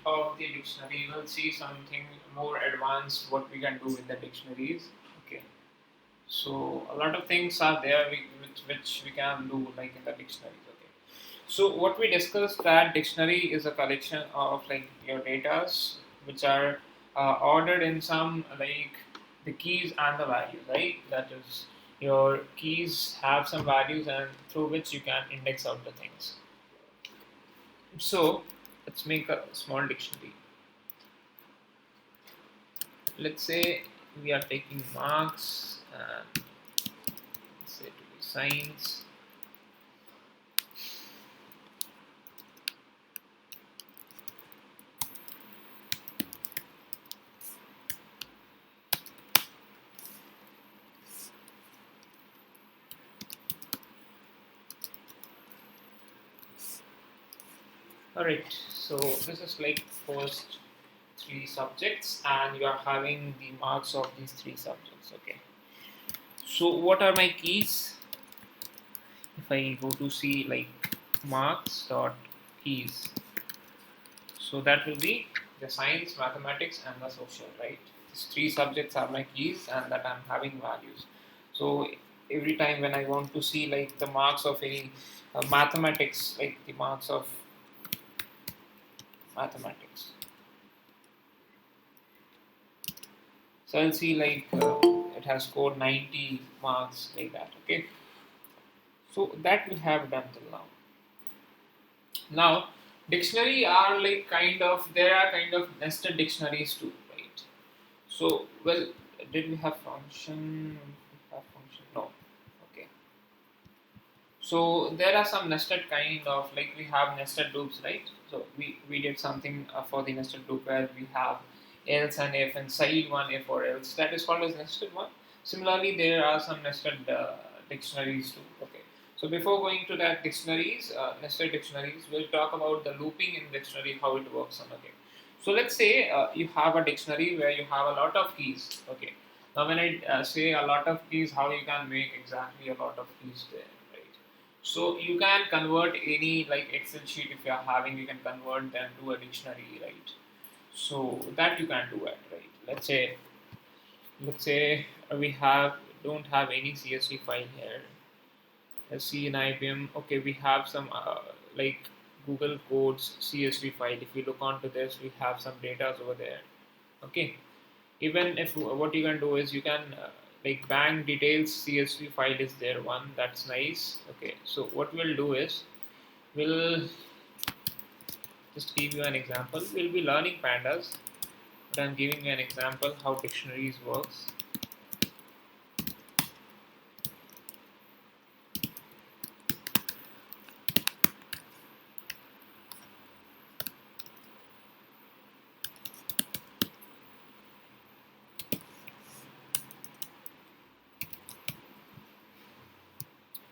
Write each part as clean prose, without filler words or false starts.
of the dictionary, we'll see something more advanced what we can do with the dictionaries. Okay, so a lot of things are there which we can do like in the dictionaries. Okay, so what we discussed that dictionary is a collection of like your datas which are ordered in some like the keys and the values, right? That is, your keys have some values and through which you can index out the things. So let's make a small dictionary. Let's say we are taking marks and let's say to be science. Alright, so this is like first three subjects and you are having the marks of these three subjects. Okay, so what are my keys? If I go to see like marks dot keys, so that will be the science, mathematics and the social, right? These three subjects are my keys and that I'm having values. So every time when I want to see like the marks of any mathematics, like the marks of mathematics, so I'll see like it has scored 90 marks like that. Okay, so that we have done till now. Now dictionary are like kind of, there are kind of nested dictionaries too, right? So well, did we have function? We have function? No. Okay. So there are some nested kind of, like we have nested loops, right? So we did something for the nested loop where we have else and if inside one if or else, that is called as nested one. Similarly, there are some nested dictionaries too. Okay. So before going to that dictionaries, nested dictionaries, we'll talk about the looping in dictionary, how it works on. Okay. So let's say you have a dictionary where you have a lot of keys. Okay. Now when I say a lot of keys, how you can make exactly a lot of keys there, right? So you can convert any like Excel sheet if you are having, you can convert them to a dictionary, right? So that you can do it, right? Let's say we have don't have any CSV file here. Let's see in IBM. Okay, we have some like Google Codes CSV file. If you look onto this, we have some data over there. Okay, even if what you can do is you can like bank details CSV file is there one, that's nice. Okay, so what we'll do is we'll just give you an example. We'll be learning pandas, but I'm giving you an example how dictionaries works.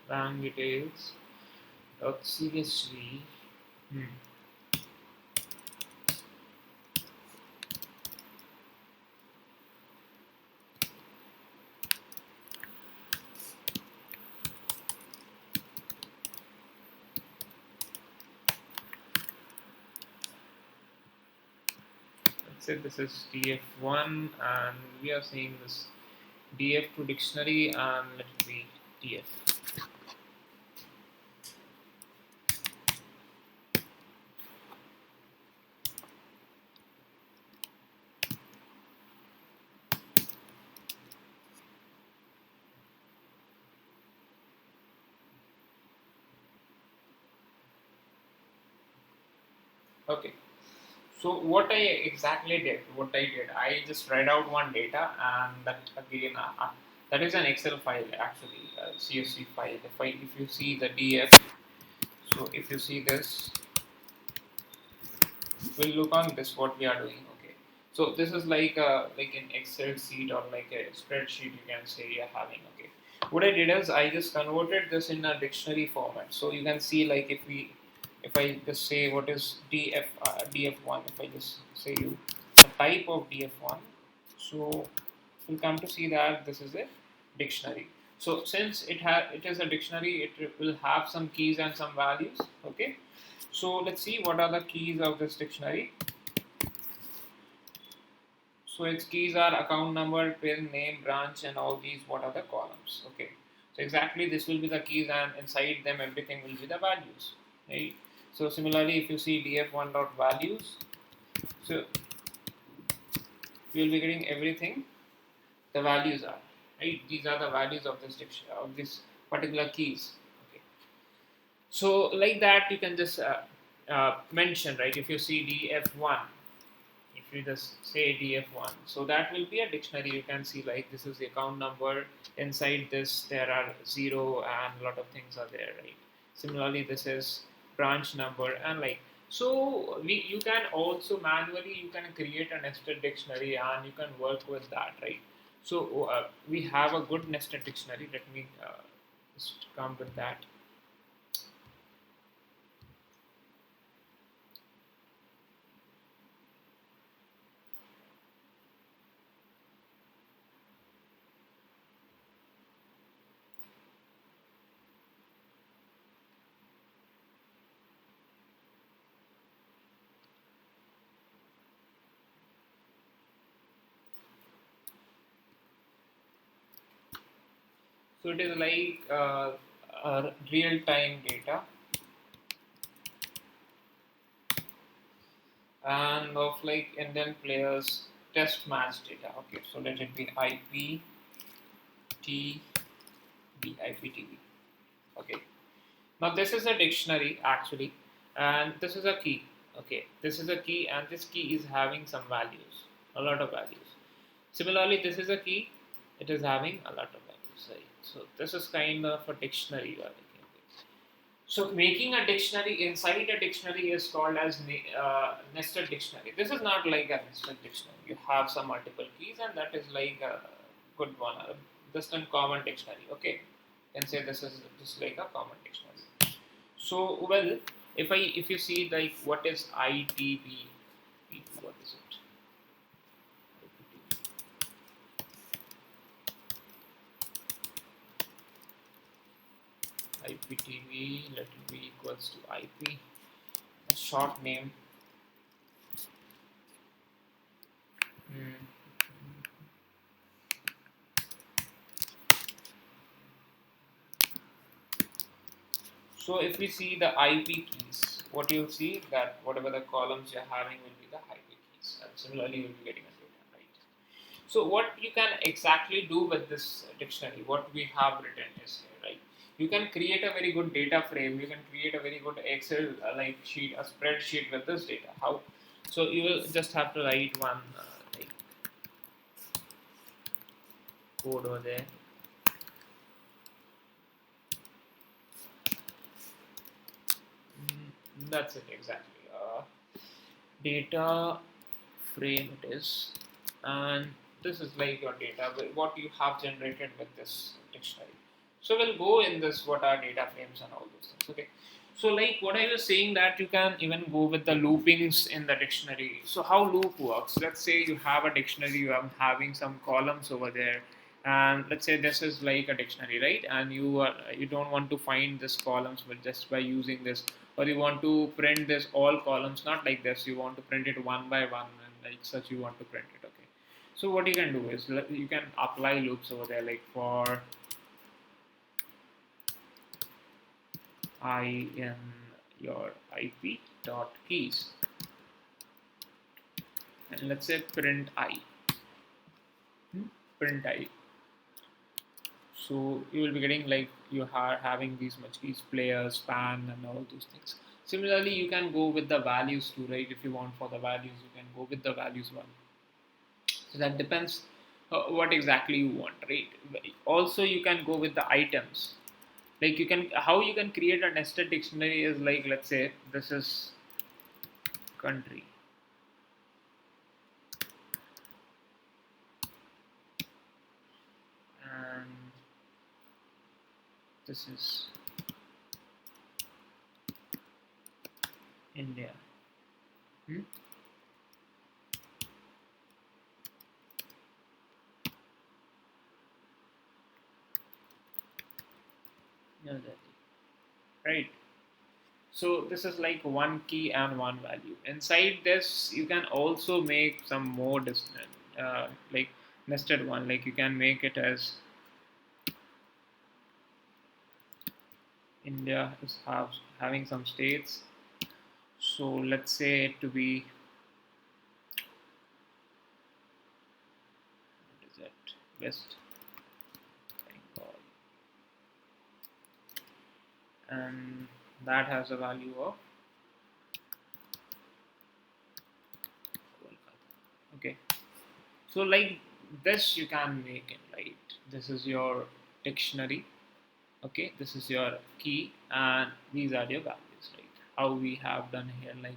Bank details dot CSV. Let's say this is DF1 and we are saying this DF2 dictionary and let it be DF. Okay. So what I exactly did, I just read out one data and that again, that is an Excel file actually, a CSV file. If you see the DF, so if you see this, we'll look on this what we are doing. Okay, so this is like an Excel sheet or like a spreadsheet you can say you're having. Okay, what I did is I just converted this in a dictionary format. So you can see like if I just say what is DF1, if I just say you the type of DF1, so you'll come to see that this is a dictionary. So since it is a dictionary, it will have some keys and some values. Okay, so let's see what are the keys of this dictionary. So its keys are account number, pin, name, branch, and all these. What are the columns? Okay. So exactly this will be the keys, and inside them everything will be the values. Right. So similarly, if you see df1 dot values, so you will be getting everything. The values are right. These are the values of this of this particular keys. Okay. So like that, you can just mention, right. If you see df1, if you just say df1, so that will be a dictionary. You can see like this is the account number. Inside this there are 0 and a lot of things are there, right. Similarly, this is branch number, and like, so you can also manually you can create a nested dictionary and you can work with that, right. So we have a good nested dictionary. Let me just come with that. So it is like real-time data and of like Indian players test match data. Okay, so let it be IPTV. Okay, now this is a dictionary actually, and this is a key. Okay, this is a key, and this key is having some values, a lot of values. Similarly, this is a key, it is having a lot of values. Right? So this is kind of a dictionary you are looking at. So making a dictionary inside a dictionary is called as nested dictionary. This is not like a nested dictionary. You have some multiple keys, and that is like a good one, just a common dictionary. Okay, you can say this is just like a common dictionary. So well, if you see like what is ITB, what is it? IPTV, let it be equals to IP, a short name. Hmm. So if we see the IP keys, what you'll see that whatever the columns you're having will be the IP keys, and similarly you'll be getting a data, right? So what you can exactly do with this dictionary, what we have written is here, right? You can create a very good data frame. You can create a very good Excel like sheet, a spreadsheet with this data. How? So you will just have to write one like code over there. That's it exactly. Data frame it is, and this is like your data, what you have generated with this dictionary. So we'll go in this what are data frames and all those things. Okay, so like what I was saying that you can even go with the loopings in the dictionary. So how loop works, let's say you have a dictionary, you are having some columns over there, and let's say this is like a dictionary, right, and you don't want to find this columns but just by using this, or you want to print this all columns not like this, you want to print it one by one, and like such you want to print it. Okay, so what you can do is you can apply loops over there, like for I in your IP dot keys, and let's say print I. Print I. So you will be getting like you are having these much keys, player, span, and all those things. Similarly, you can go with the values too, right? If you want for the values, you can go with the values one. So that depends what exactly you want, right? Also, you can go with the items. Like you can, how you can create a nested dictionary is like, let's say this is country, and this is India. Hmm? Yeah, right. So this is like one key and one value. Inside this, you can also make some more like nested one. Like you can make it as India is having some states. So let's say it to be, what is it, West Bengal, and that has a value of Kolkata. Okay, so like this you can make it, right? This is your dictionary. Okay, this is your key, and these are your values, right? How we have done here, like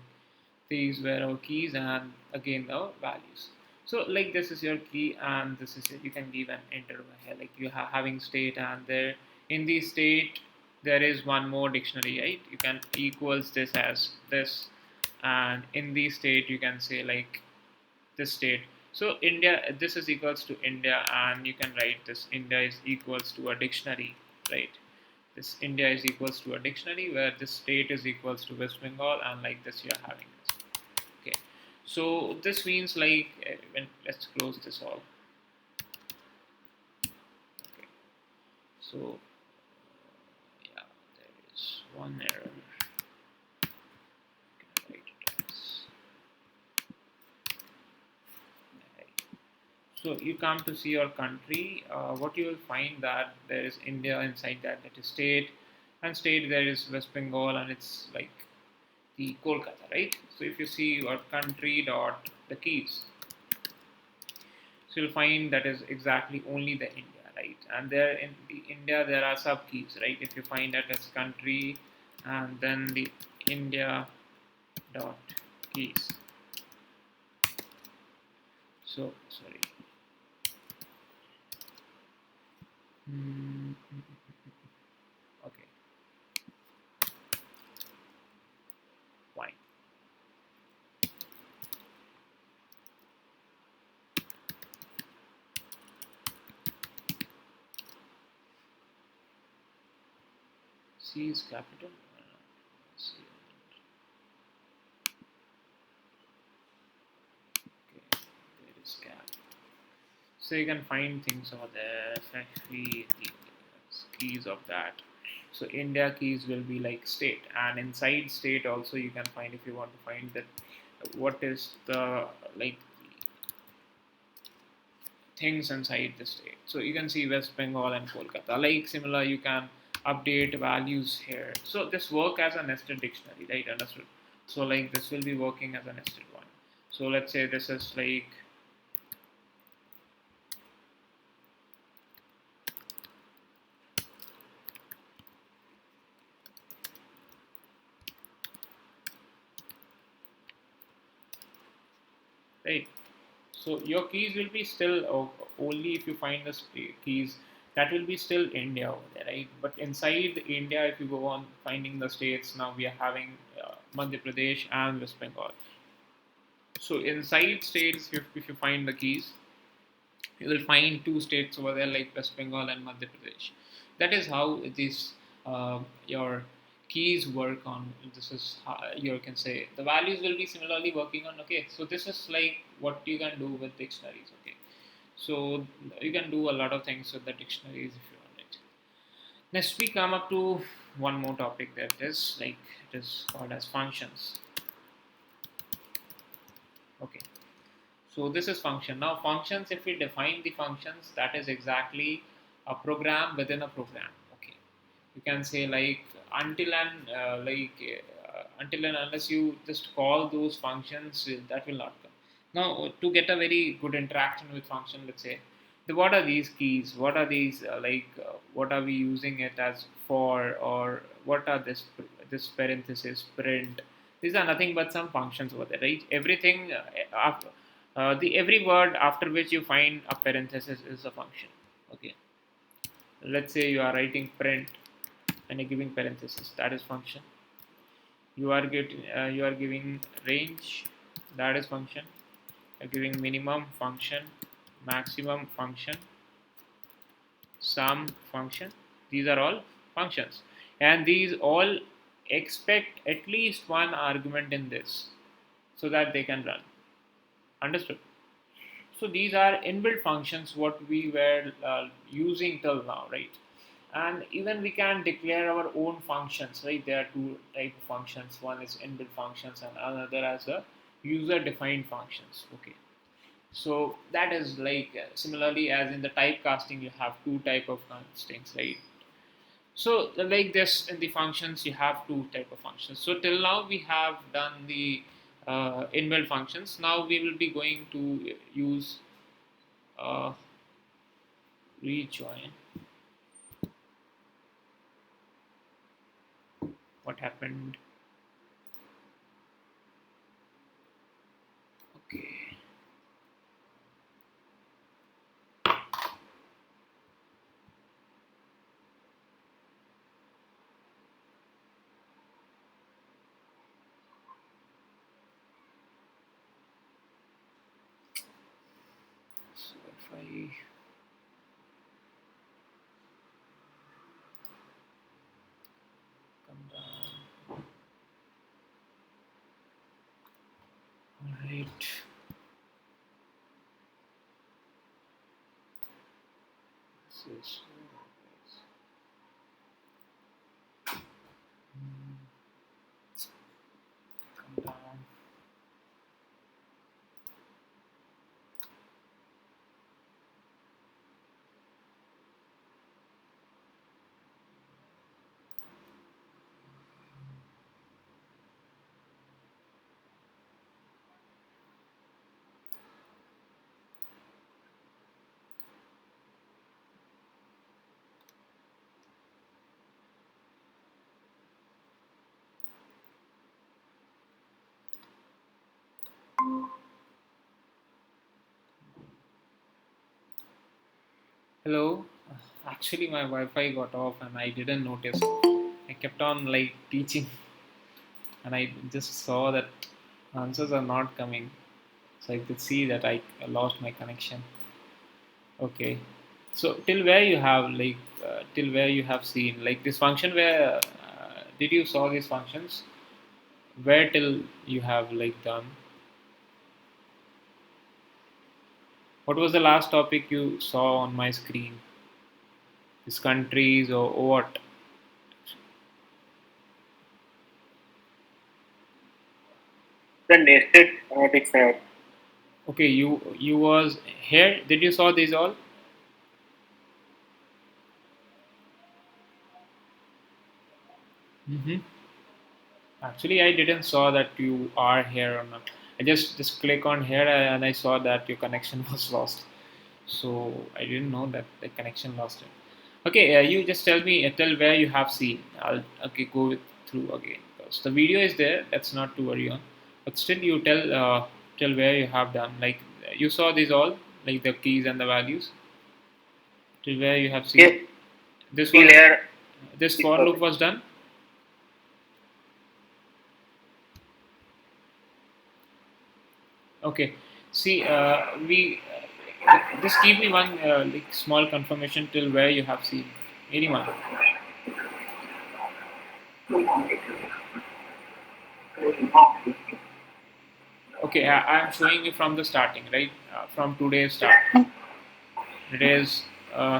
these were our keys and again our values. So like this is your key and this is it. You can give an enter over here, like you have having state, and there in the state there is one more dictionary, right? You can equals this as this, and in the state you can say like this state. So India, this is equals to India, and you can write this India is equals to a dictionary, right? This India is equals to a dictionary, where this state is equals to West Bengal, and like this you're having this. Okay, so this means like when, let's close this all. Okay, so yeah, there is one error. Can I write it as, right. So you come to see your country. What you will find that there is India inside that, that is state, and state there is West Bengal, and it's like the Kolkata, right? So if you see your country dot the keys, so you'll find that is exactly only the India, right? And there in the India there are sub keys, right? If you find that as country and then the India dot keys. So sorry. Mm, okay, fine. C is capital. C. Okay, there is cap. So you can find things over there. Actually, the keys of that. So India keys will be like state, and inside state also you can find, if you want to find that what is the like things inside the state. So you can see West Bengal and Kolkata. Like similar, you can update values here. So this work as a nested dictionary, right? Understood. So like this will be working as a nested one. So let's say this is like, right. So your keys will be still only if you find the keys, that will be still India over there, right? But inside India, if you go on finding the states, now we are having Madhya Pradesh and West Bengal. So inside states, if you find the keys, you will find two states over there like West Bengal and Madhya Pradesh. That is how these your keys work on. This is how you can say the values will be similarly working on. Okay, so this is like what you can do with dictionaries. Okay, so you can do a lot of things with the dictionaries if you want it. Next, we come up to one more topic that is like it is called as functions. Okay. So this is function. Now functions, if we define the functions, that is exactly a program within a program. Okay, you can say like until and until and unless you just call those functions, that will not come. Now to get a very good interaction with function, let's say, what are these keys? What are these what are we using it as for, or what are this parenthesis print? These are nothing but some functions over there, right? Everything after the every word after which you find a parenthesis is a function. Okay, let's say you are writing print and you're giving parenthesis, that is function. You are giving range, that is function. You're giving minimum, function. Maximum, function. Sum, function. These are all functions, and these all expect at least one argument in this so that they can run. Understood? So these are inbuilt functions what we were using till now, right? And even we can declare our own functions, right? There are two type of functions. One is inbuilt functions and another as a user defined functions. Okay, so that is like similarly as in the typecasting you have two type of constants, right? So like this in the functions you have two type of functions. So till now we have done the inbuilt functions. Now we will be going to use uh, rejoin. What happened? Okay. So if I come down, all right. This is come down. Hello. Actually, my Wi-Fi got off and I didn't notice. I kept on like teaching and I just saw that answers are not coming. So I could see that I lost my connection. Okay. So till where you have like till where you have seen like this function where did you saw these functions? Where till you have like done? What was the last topic you saw on my screen? These countries or what? The nested analytics app. Okay, you was here. Did you saw these all? Mm-hmm. Actually, I didn't saw that you are here or not. I just click on here and I saw that your connection was lost. So I didn't know that the connection lost it. Okay, you just tell me tell where you have seen. I'll okay go through again because the video is there. That's not to worry on. But still, you tell where you have done. Like you saw these all like the keys and the values. Till where you have seen. Yes, This key was layer this is for loop perfect. was done. Okay. See, we just give me one like small confirmation till where you have seen anyone. Okay, I am showing you from the starting, right? From today's start. It is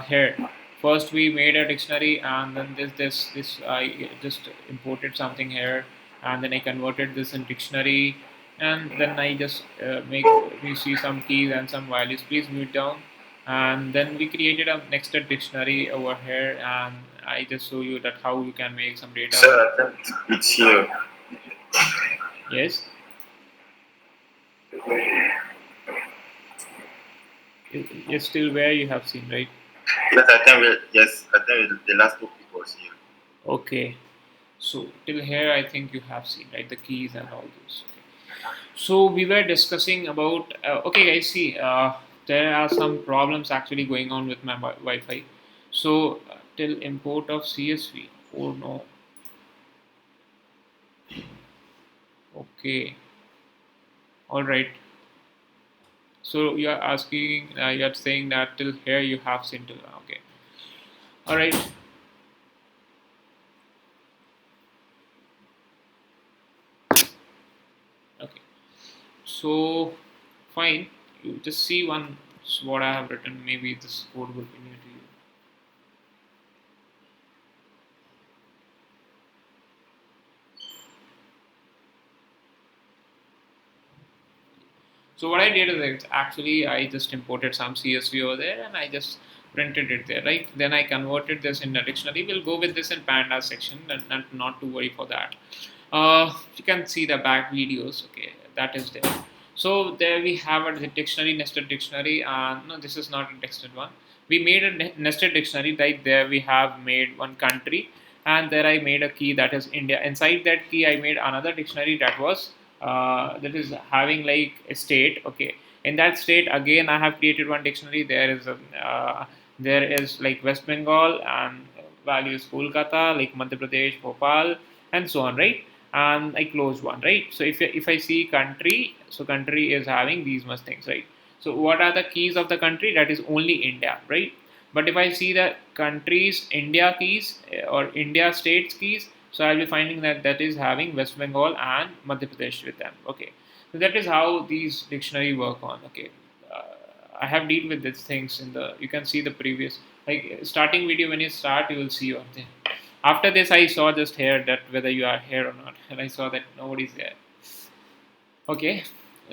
here. First, we made a dictionary, and then this I just imported something here, and then I converted this in dictionary, and then I just make we see some keys and some values. Please mute down, and then we created a nested dictionary over here, and I just show you that how you can make some data. Sir, I think it's here. Yes, it's still where you have seen, right? Yes, I think the last topic was here. Okay. So till here, I think you have seen right the keys and all those. Okay. So we were discussing about. Okay, guys, see, there are some problems actually going on with my Wi-Fi. So till import of CSV. Oh no. Okay. All right. So you are asking. You are saying that till here you have seen till. Okay. All right. Okay. So fine. you just see one what I have written. Maybe this code will be new to you. So what I did is actually I just imported some CSV over there and I just printed it there, right? Then I converted this in a dictionary. We'll go with this in Panda section, and not to worry for that. You can see the back videos. Okay, that is there. So there we have a dictionary, nested dictionary. No, this is not a nested one. We made a nested dictionary. Right there, we have made one country, and there I made a key that is India. Inside that key, I made another dictionary that is having like a state. Okay, in that state again, I have created one dictionary. There is like West Bengal and value is Kolkata, like Madhya Pradesh, Bhopal, and so on, right? And I closed one, right? So if I see country, so country is having these much things, right? So what are the keys of the country? That is only India, right? But if I see the countries India keys or India states keys, so I'll be finding that that is having West Bengal and Madhya Pradesh with them. Okay, so that is how these dictionary work on. Okay, uh, I have dealt with these things in the. You can see the previous like starting video. When you start, you will see one thing. After this, I saw just here that whether you are here or not, and I saw that nobody's there. Okay,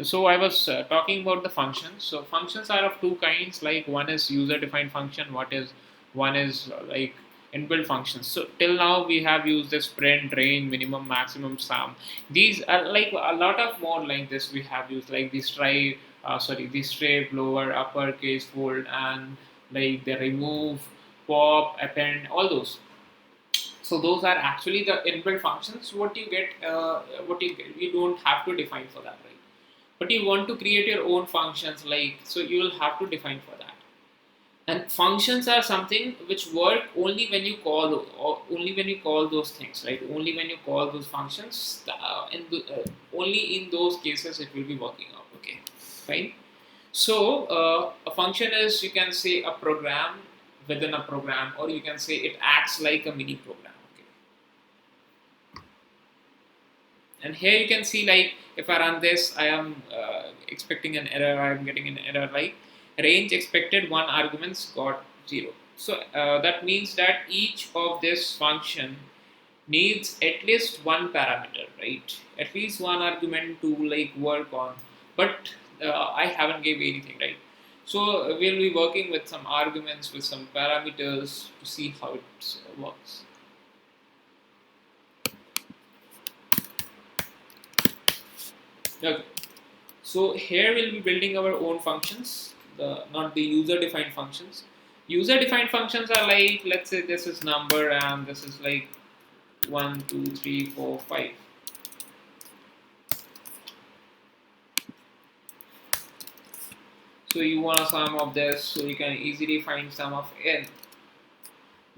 so I was talking about the functions. So functions are of two kinds. Like one is user-defined function. One is like inbuilt functions. So till now we have used this print, range, minimum, maximum, sum. These are like a lot of more like this we have used like the stripe. The strip, lower, uppercase, fold, and like the remove, pop, append, all those. So those are actually the inbuilt functions. You don't have to define for that, right? But you want to create your own functions, like so you will have to define for that. And functions are something which work only when you only when you call those things, right? Only when you call those functions, only in those cases it will be working out. Okay, fine. So a function is, you can say, a program within a program, or you can say it acts like a mini program. Okay. And here you can see, like, if I run this, I am expecting an error. I am getting an error like range expected 1 arguments got 0. So that means that each of this function needs at least one parameter, right? At least one argument to like work on. But I haven't gave anything, right? So we'll be working with some arguments with some parameters to see how it works. Okay. So here we'll be building our own functions, not the user-defined functions. User-defined functions are like, let's say this is number and this is like 1, 2, 3, 4, 5. So you want a sum of this, so you can easily find sum of n.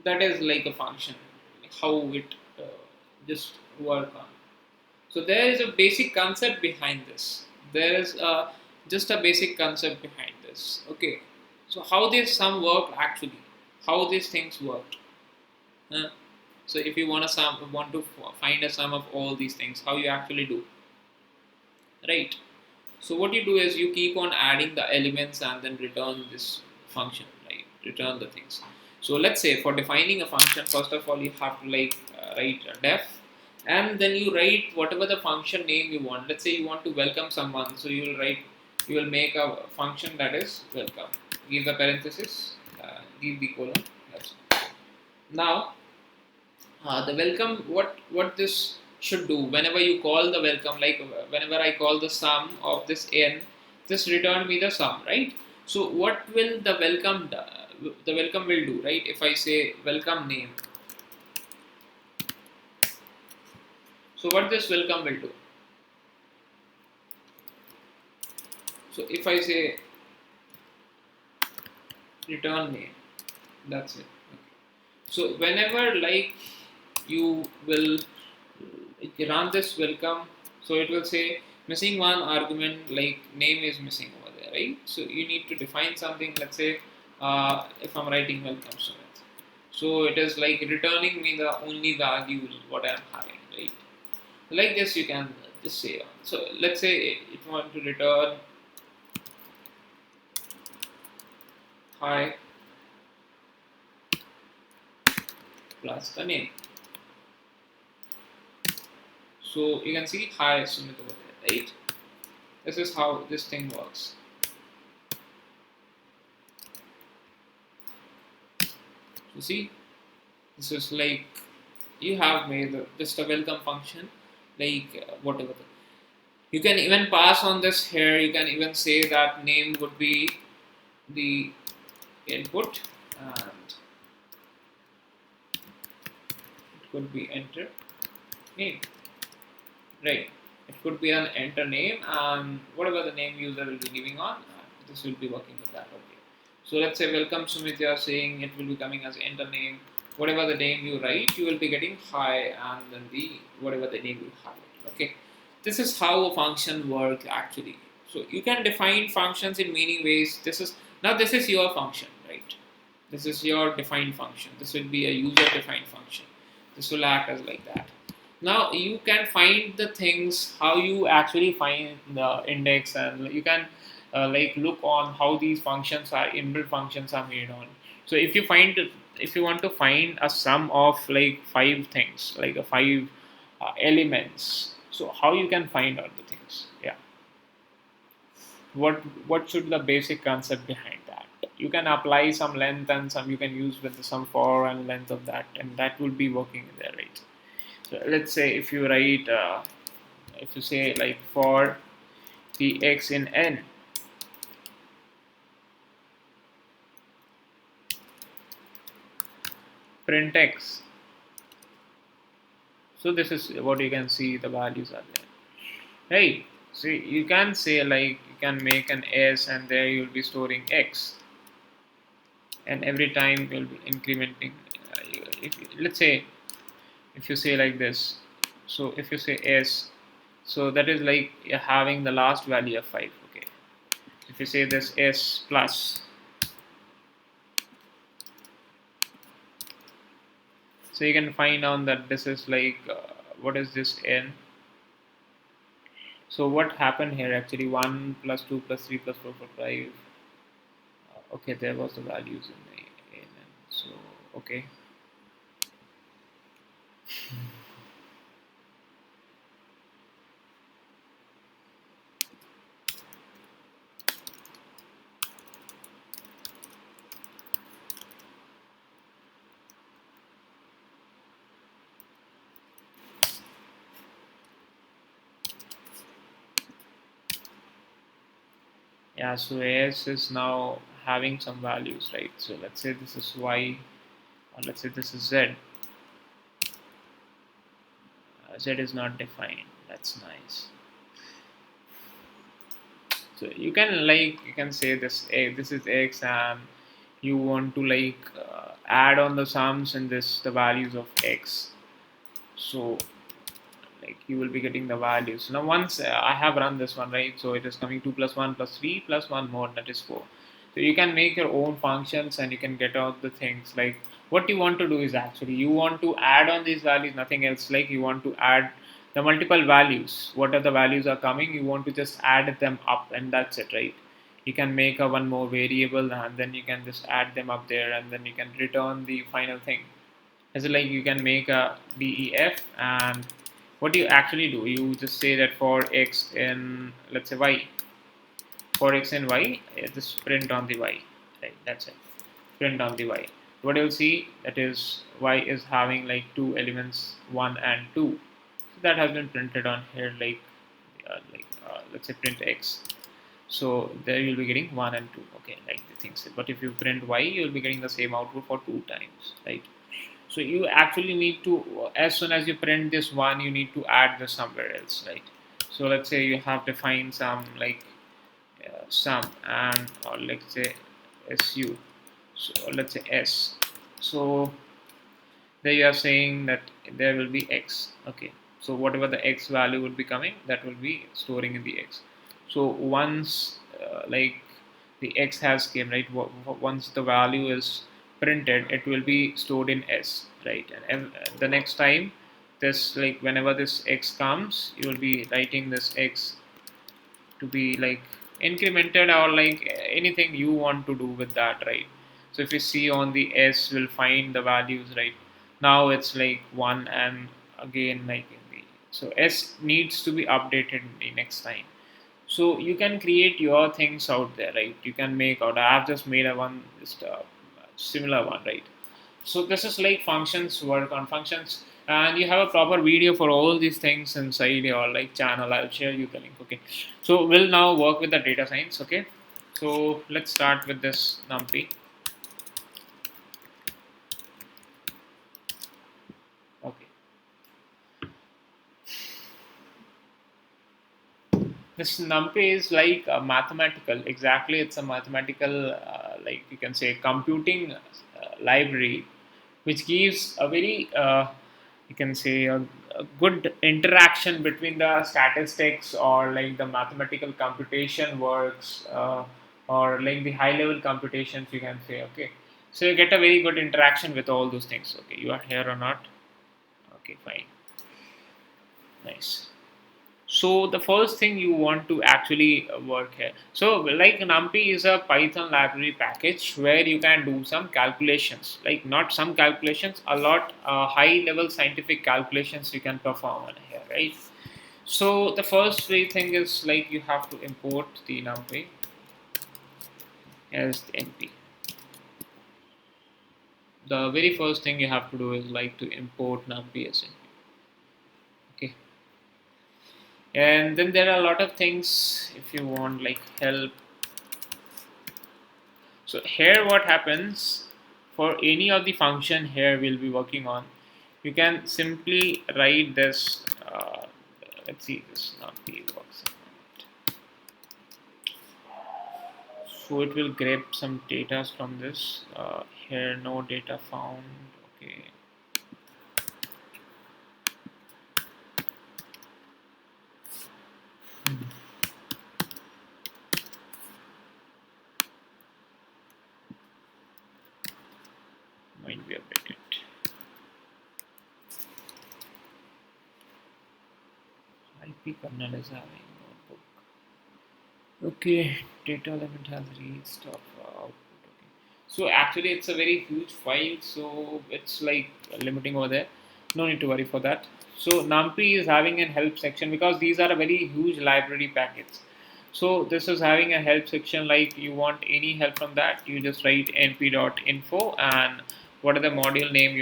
That is like a function, how it just work on. So there is a basic concept behind this. There is just a basic concept behind this. Okay. So how this sum work actually? How these things work? Huh? So if you want to find a sum of all these things, how you actually do? Right. So what you do is you keep on adding the elements and then return this function, right? Return the things. So let's say for defining a function, first of all you have to like write a def, and then you write whatever the function name you want. Let's say you want to welcome someone, so you will make a function that is welcome. Give the parenthesis, give the colon. That's now the welcome, what this should do whenever you call the welcome, like whenever I call the sum of this n, just return me the sum, right? So what will the welcome will do, right? If I say welcome name, so what this welcome will do? So if I say return name, that's it. Okay. So whenever like you will run this welcome, so it will say missing one argument, like name is missing over there, right? So you need to define something. Let's say if I'm writing welcome Sumit, so it is like returning me the only value what I'm having, right? Like this you can just say. So let's say it want to return hi plus the name. So you can see hi Sumit over there, right? This is how this thing works. So see, this is like you have made just a welcome function, like whatever. You can even pass on this here. You can even say that name would be the input, and it could be enter name, right? It could be an enter name, and whatever the name user will be giving on, this will be working with that. Okay. So let's say welcome Sumit. You are saying it will be coming as enter name. Whatever the name you write, you will be getting hi, and then the whatever the name you have. Okay. This is how a function works actually. So you can define functions in many ways. This is your function, right? This is your defined function. This will be a user defined function. This will act as like that. Now you can find the things how you actually find the index, and you can like look on how these functions are inbuilt functions are made on. So if you want to find a sum of like five things, like a five elements, so how you can find out the things? Yeah, what should the basic concept behind that? You can apply some length and some you can use with some for and length of that, and that will be working there, right? So let's say if you write if you say like for THX in n, print x. So this is what you can see, the values are there, right? So you can say like you can make an s, and there you'll be storing x, and every time you'll be incrementing. Let's say if you say like this, so if you say s, so that is like you're having the last value of 5. Okay, if you say this s plus, so you can find out that this is like what is this n. So what happened here actually, 1 plus 2 plus 3 plus 4 plus 5. Okay, there was the values in the n. So okay, yeah, so as is now having some values, right? So let's say this is y, or let's say this is z. Z is not defined. That's nice. So you can like you can say this is x, and you want to like add on the sums in this the values of x. So like you will be getting the values. Now once I have run this one, right, so it is coming 2 plus 1 plus 3 plus 1 more, that is 4. So you can make your own functions, and you can get out the things. Like what you want to do is actually you want to add on these values, nothing else. Like you want to add the multiple values, what are the values are coming, you want to just add them up, and that's it, right? You can make a one more variable, and then you can just add them up there, and then you can return the final thing. As like you can make a def, and what you actually do, you just say that for x in, let's say, y, for x and y, just print on the y, right? That's it, print on the y. What you'll see, that is y is having like two elements, 1 and 2. So that has been printed on here, like let's say print x. So there you'll be getting 1 and 2. Okay, like the things. But if you print y, you'll be getting the same output for 2 times, right? So you actually need to, as soon as you print this one, you need to add this somewhere else, right? So let's say you have defined some like sum, and or let's say su, so let's say s. So there you are saying that there will be x. Okay, so whatever the x value will be coming, that will be storing in the x. So once like the x has came, right, once the value is printed, it will be stored in s, right? And the next time this, like whenever this x comes, you will be writing this x to be like incremented or like anything you want to do with that, right? So if you see on the S, will find the values, right? Now it's like 1, and again like in the, so S needs to be updated in the next time. So you can create your things out there, right? You can make out, I have just made a one, just a similar one, right? So this is like functions, work on functions, and you have a proper video for all these things inside your like channel. I'll share you the link. Okay, so we'll now work with the data science. Okay, so let's start with this numpy. Okay, this numpy is like a mathematical, exactly, it's a mathematical like you can say computing library, which gives a very you can say a good interaction between the statistics or like the mathematical computation works, or like the high level computations, you can say. Okay, so you get a very good interaction with all those things. Okay, you are here or not? Okay, fine, nice. So the first thing you want to actually work here. So like NumPy is a Python library package where you can do some calculations, like not some calculations, a lot high level scientific calculations you can perform on here, right? So the first way thing is like you have to import the NumPy as the NP. The very first thing you have to do is like to import NumPy as NP. Okay. And then there are a lot of things if you want like help. So here what happens for any of the function here we'll be working on, you can simply write this, let's see this not the works. So it will grab some data from this, here no data found. Okay, might be a bit. IP kernel is having notebook. Okay, data element has reached of output. Okay. So actually, it's a very huge file, so it's like limiting over there. No need to worry for that. So NumPy is having a help section because these are a very huge library packets. So this is having a help section. Like you want any help from that, you just write np.info and what are the module name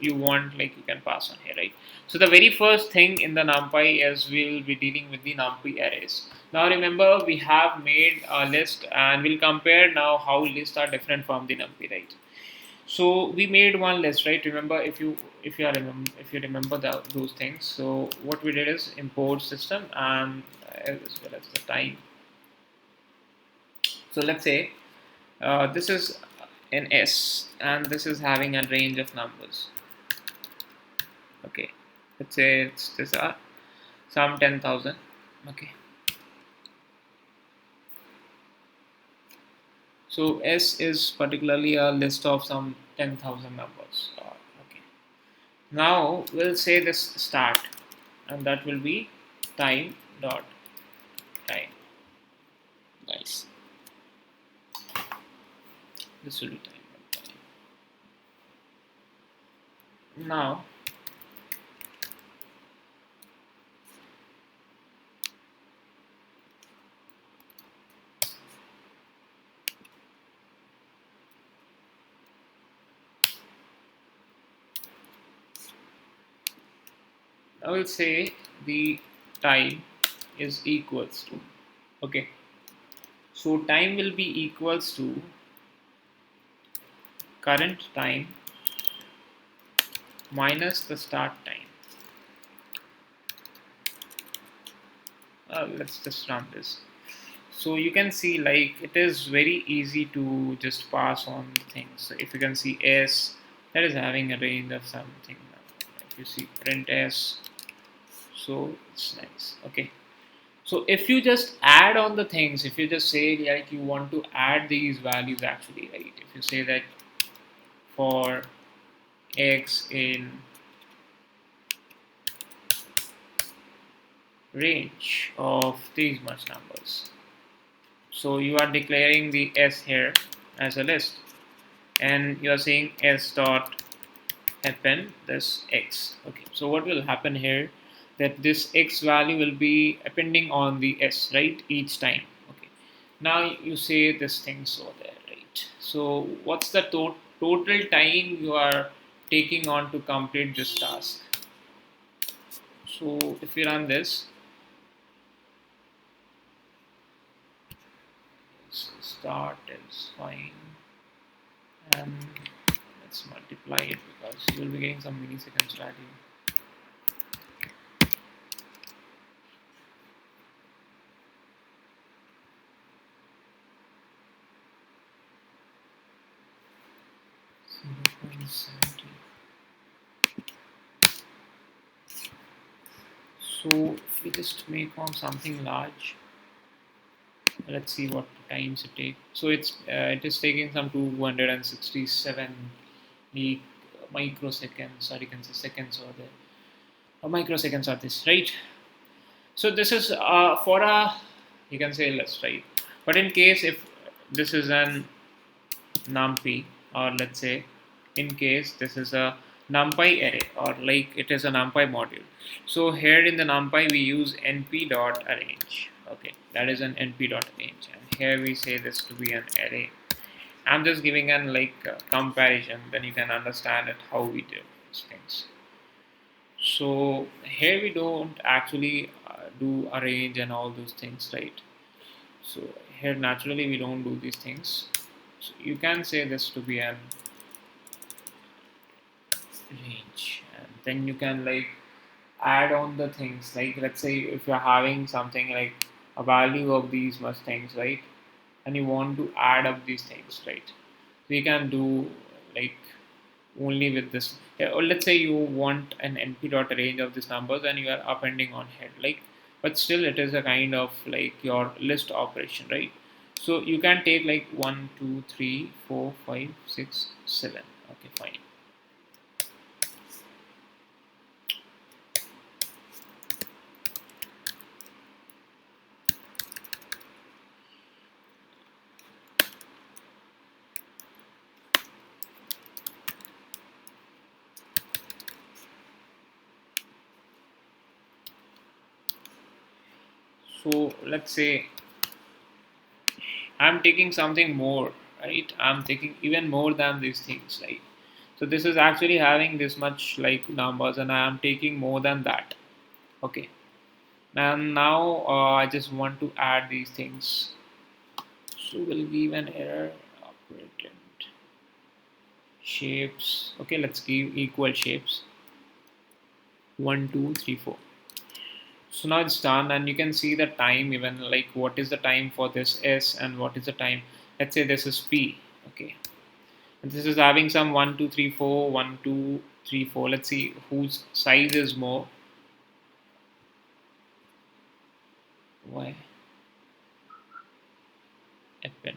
you want, like you can pass on here, right? So the very first thing in the NumPy is we'll be dealing with the NumPy arrays. Now remember we have made a list and we'll compare now how lists are different from the NumPy, right? So we made one list, right? Remember if you remember those things. So what we did is import system and as well as the time. So let's say this is an S and this is having a range of numbers. Okay, let's say it's this are some 10,000. Okay, so S is particularly a list of some 10,000 numbers. Okay, now we'll say this start, and that will be time dot time. Nice. This will be time dot time. Now I will say the time is equals to, okay, so time will be equals to current time minus the start time. Let's just run this. So you can see like it is very easy to just pass on things. So if you can see S, that is having a range of something. If you see print S, so it's nice. Okay, so if you just add on the things, if you just say like you want to add these values actually, right? If you say that for X in range of these much numbers, So you are declaring the s here as a list, and you are saying s dot append this x. Okay, so what will happen here, that this x value will be appending on the s, right, each time. Okay, now you say this things over there, right? So what's the total time you are taking on to complete this task? So if you run this, start is fine, and let's multiply it because you will be getting some milliseconds value. Zero point 0.70. So if we just make on something large, let's see what times it takes. So it is taking some 267 microseconds, or you can say seconds over there, or microseconds are this, right? So this is for a, you can say less, right? But in case if this is an numpy, or let's say in case this is a numpy array, or like it is a numpy module, so here in the numpy we use np dot arrange. Okay, that is an np dot arrange, and here we say this to be an array. I'm just giving an comparison, then you can understand it how we do these things. So here we don't actually do arrange and all those things, right? So here naturally we don't do these things. So you can say this to be an range, and then you can add on the things, like let's say if you're having something like a value of these much things, right, and you want to add up these things, right, so you can do like only with this. Yeah, or let's say you want an np dot range of these numbers and you are appending on head, like, but still it is a kind of like your list operation, right? So you can take like 1 2 3 4 5 6 7. Okay, fine. So let's say I'm taking something more, right? I'm taking even more than these things, right? So this is actually having this much like numbers, and I am taking more than that. Okay, and now I just want to add these things. So we'll give an error operated shapes. Okay, let's give equal shapes. 1 2 3 4. So now it's done, and you can see the time, even like what is the time for this s and what is the time. Let's say this is p. Okay, and this is having some 1 2 3 4 1 2 3 4. Let's see whose size is more. Why append?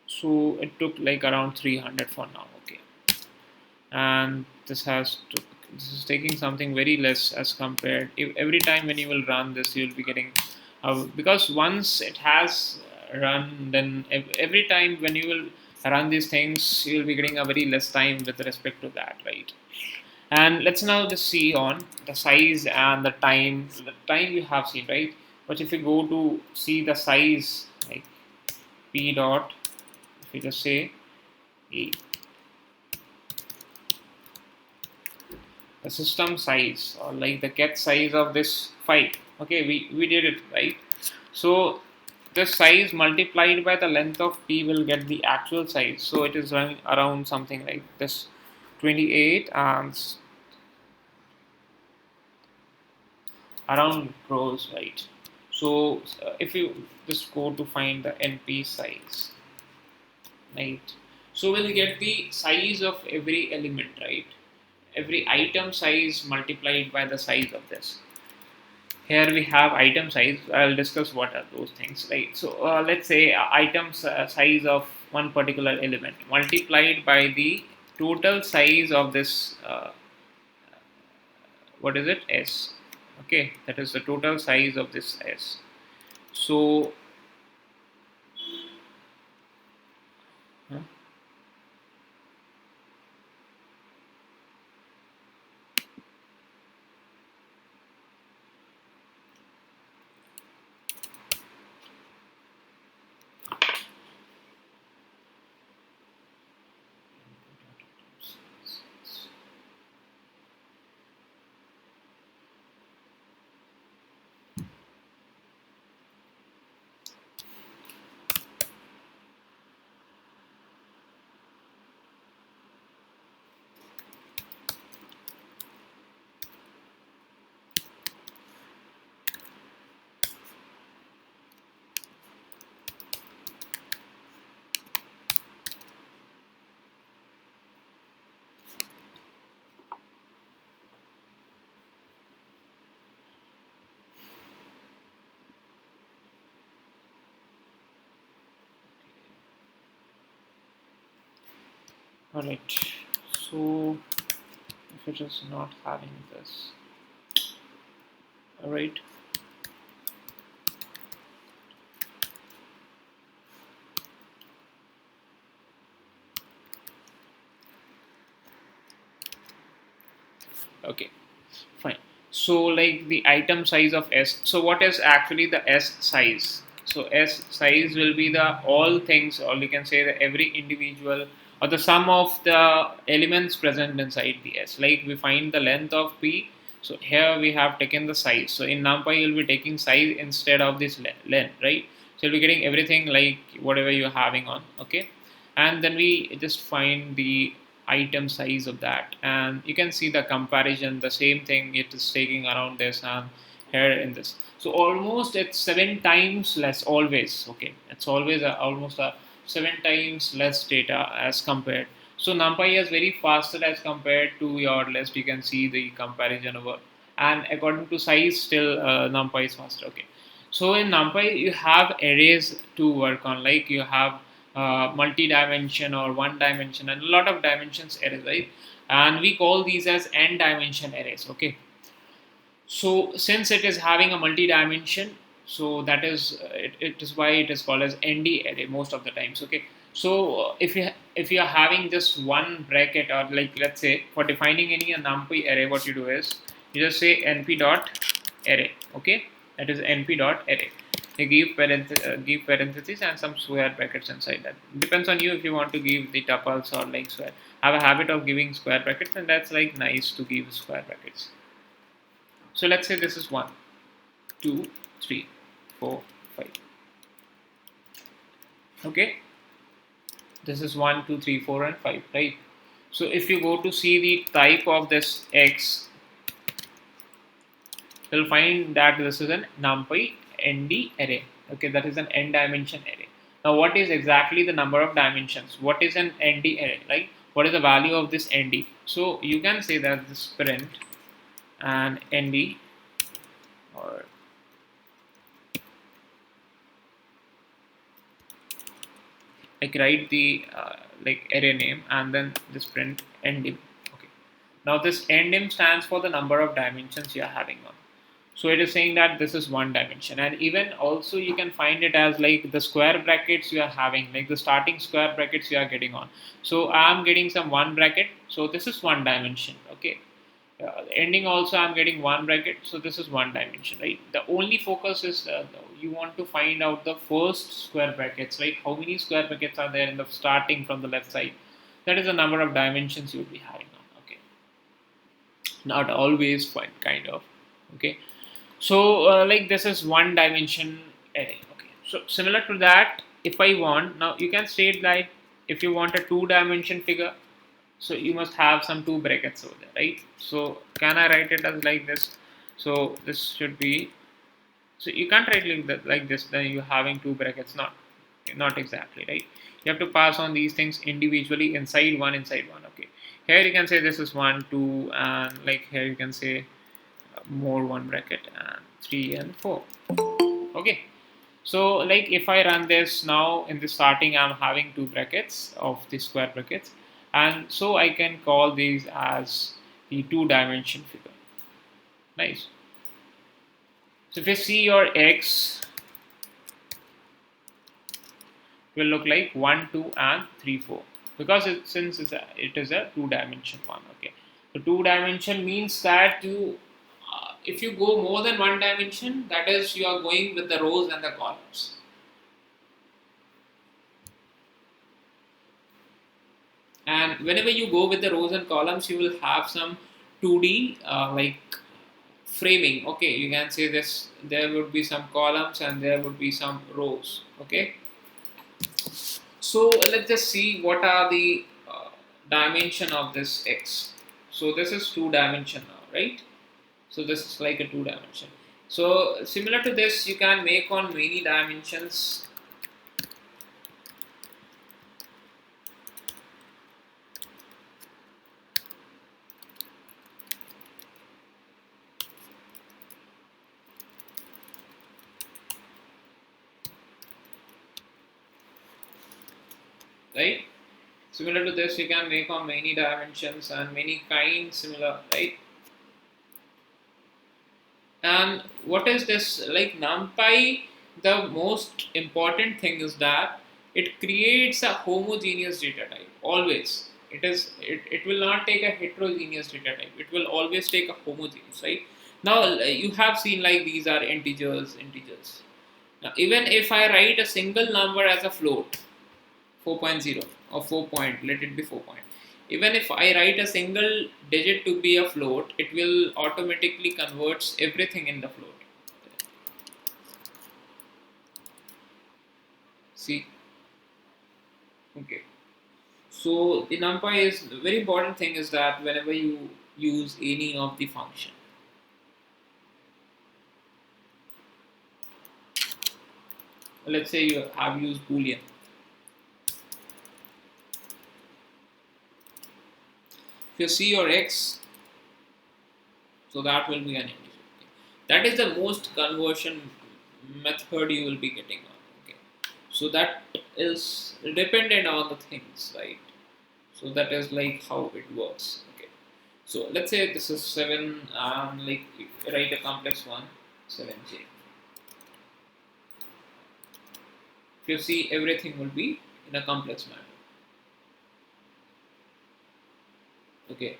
So it took like around 300 for now. Okay, and this is taking something very less as compared. If every time when you will run this, you will be getting because once it has run, then every time when you will run these things, you will be getting a very less time with respect to that, right? And let's now just see on the size and the time. The time you have seen, right? But if you go to see the size, like p dot, if you just say e, the system size, or like the get size of this file. Okay, we did it, right? So this size multiplied by the length of p will get the actual size. So it is running around something like this 28 and around rows, right? So if you just go to find the np size, right, so we'll get the size of every element, right? Every item size multiplied by the size of this. Here we have item size. I'll discuss what are those things, right? So let's say items size of one particular element multiplied by the total size of this what is it, s. Okay, that is the total size of this s. So huh, all right. So if it is not having this, all right. Okay, fine. So like the item size of s. So what is actually the s size? So s size will be the all things, or you can say that every individual or the sum of the elements present inside the s. Like we find the length of p. So here we have taken the size. So in NumPy you'll be taking size instead of this length, right? So you'll be getting everything like whatever you're having on. Okay, and then we just find the item size of that, and you can see the comparison, the same thing it is taking around this and here in this. So almost it's 7 times less always. Okay, it's always almost a 7 times less data as compared. So NumPy is very faster as compared to your list. You can see the comparison over, and according to size still NumPy is faster. Okay, so in NumPy you have arrays to work on, like you have multi-dimension or one dimension and a lot of dimensions arrays, right? And we call these as n dimension arrays. Okay, so since it is having a multi-dimension, so that is it is why it is called as nd array most of the times. Okay, so if you are having just one bracket, or like let's say for defining any numpy array, what you do is you just say np dot array. Okay, that is np dot array. You give parentheses and some square brackets inside that. Depends on you if you want to give the tuples or like square. Have a habit of giving square brackets, and that's like nice to give square brackets. So let's say this is 1, 2, 3, 4, 5. Okay, this is 1, 2, 3, 4, and 5, right? So if you go to see the type of this X, you'll find that this is an NumPy ND array. Okay, that is an n dimension array. Now, what is exactly the number of dimensions? What is an ND array, right? What is the value of this ND? So you can say that this print and ND, or like write the like array name and then this print endim. Okay, now this endim stands for the number of dimensions you are having on. So it is saying that this is one dimension, and even also you can find it as like the square brackets you are having, like the starting square brackets you are getting on. So I am getting some one bracket, so this is one dimension. Okay, ending also I'm getting one bracket, so this is one dimension, right? The only focus is you want to find out the first square brackets, right? How many square brackets are there in the starting from the left side? That is the number of dimensions you will be having on. Okay, not always, but kind of. Okay, so like this is one dimension array. Okay, so similar to that, if I want, now you can state like if you want a two-dimension figure, so you must have some two brackets over there, right? So can I write it as like this? So this should be, so you can't write like this, then you're having two brackets. Not exactly, right? You have to pass on these things individually inside one. Okay, here you can say this is 1 2, and like here you can say more one bracket, and 3 and 4. Okay, so like if I run this now, in the starting I'm having two brackets of the square brackets, and so I can call these as the two dimension figure. Nice. So if you see your x will look like 1, 2 and 3, 4, because since it is a two dimension one. Okay, so two dimension means that you if you go more than one dimension, that is you are going with the rows and the columns. And whenever you go with the rows and columns, you will have some 2D like framing. Okay, you can say this, there would be some columns and there would be some rows. Okay, so let's just see what are the dimension of this x. So this is two dimension now, right? So this is like a two dimension. So similar to this, you can make on many dimensions. Right, similar to this you can make on many dimensions and many kinds similar, right? And what is this like numpy? The most important thing is that it creates a homogeneous data type always. It will not take a heterogeneous data type, it will always take a homogeneous, right? Now you have seen like these are integers. Now even if I write a single number as a float, 4.0 or 4 point, let it be 4 point. Even if I write a single digit to be a float, it will automatically converts everything in the float. See, okay. So the numpy is very important thing is that whenever you use any of the function, let's say you have used boolean. If you see your x, so that will be an integer. That is the most conversion method you will be getting on. Okay, so that is dependent on the things, right? So that is like how it works. Okay, so let's say this is 7, like write a complex one, 7j. If you see, everything will be in a complex manner. Okay,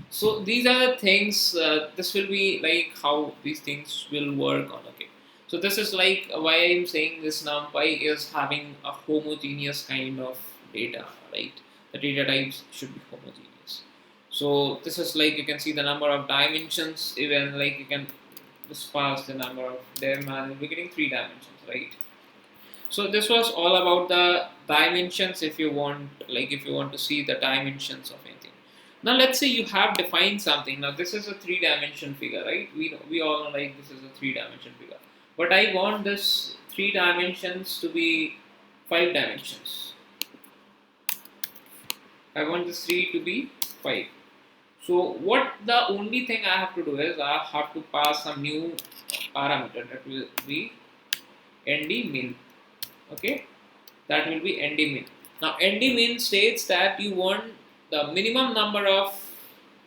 so these are the things, this will be like how these things will work on. Okay, so this is like why I'm saying this numpy is having a homogeneous kind of data, right? The data types should be homogeneous. So this is like you can see the number of dimensions, even like you can just pass the number of them and we're getting 3 dimensions, right? So this was all about the dimensions. If you want, like if you want to see the dimensions of anything. Now let's say you have defined something. Now this is a 3 dimension figure, right? We all know like this is a 3 dimension figure. But I want this 3 dimensions to be 5 dimensions. I want this 3 to be 5. So what the only thing I have to do is I have to pass some new parameter that will be nd_min. Okay, that will be nd_min. Now nd_min states that you want the minimum number of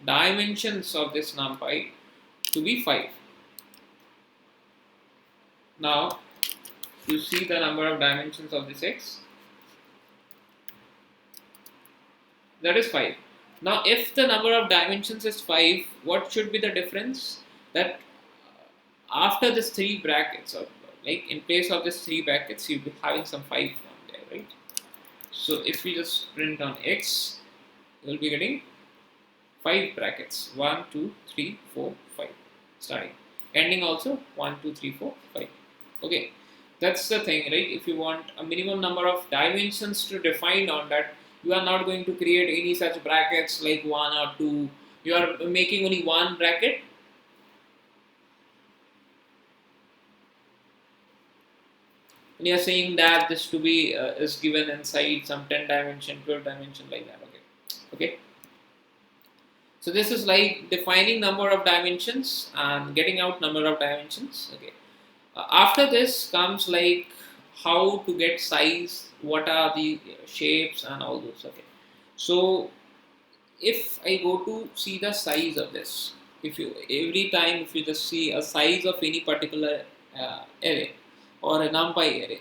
dimensions of this numpy to be 5. Now you see the number of dimensions of this x, that is 5. Now if the number of dimensions is 5, what should be the difference? That after this 3 brackets, or like in place of this 3 brackets, you'll be having some 5 from there, right? So if we just print on x, you'll be getting 5 brackets, 1, 2, 3, 4, 5, starting. Ending also 1, 2, 3, 4, 5. Okay, that's the thing, right? If you want a minimum number of dimensions to define on that, you are not going to create any such brackets like 1 or 2. You are making only one bracket. And you are saying that this to be is given inside some 10 dimension, 12 dimension, like that. Okay, okay. So this is like defining number of dimensions and getting out number of dimensions. Okay. After this comes like how to get size, what are the shapes and all those. Okay. So if I go to see the size of this, if you every time if you just see a size of any particular array or a numpy array,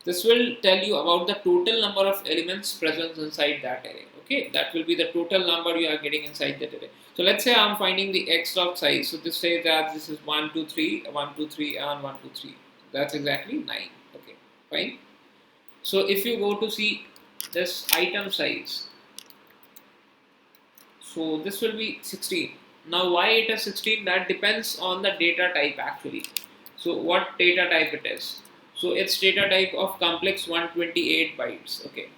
this will tell you about the total number of elements present inside that array. Okay, that will be the total number you are getting inside that array. So let's say I'm finding the x dot size. So this says that this is 1 2 3 1 2 3 and 1 2 3. That's exactly 9. Okay, fine. So if you go to see this item size, so this will be 16. Now why it is 16, that depends on the data type actually. So what data type it is? So it's data type of complex 128 bytes. Okay,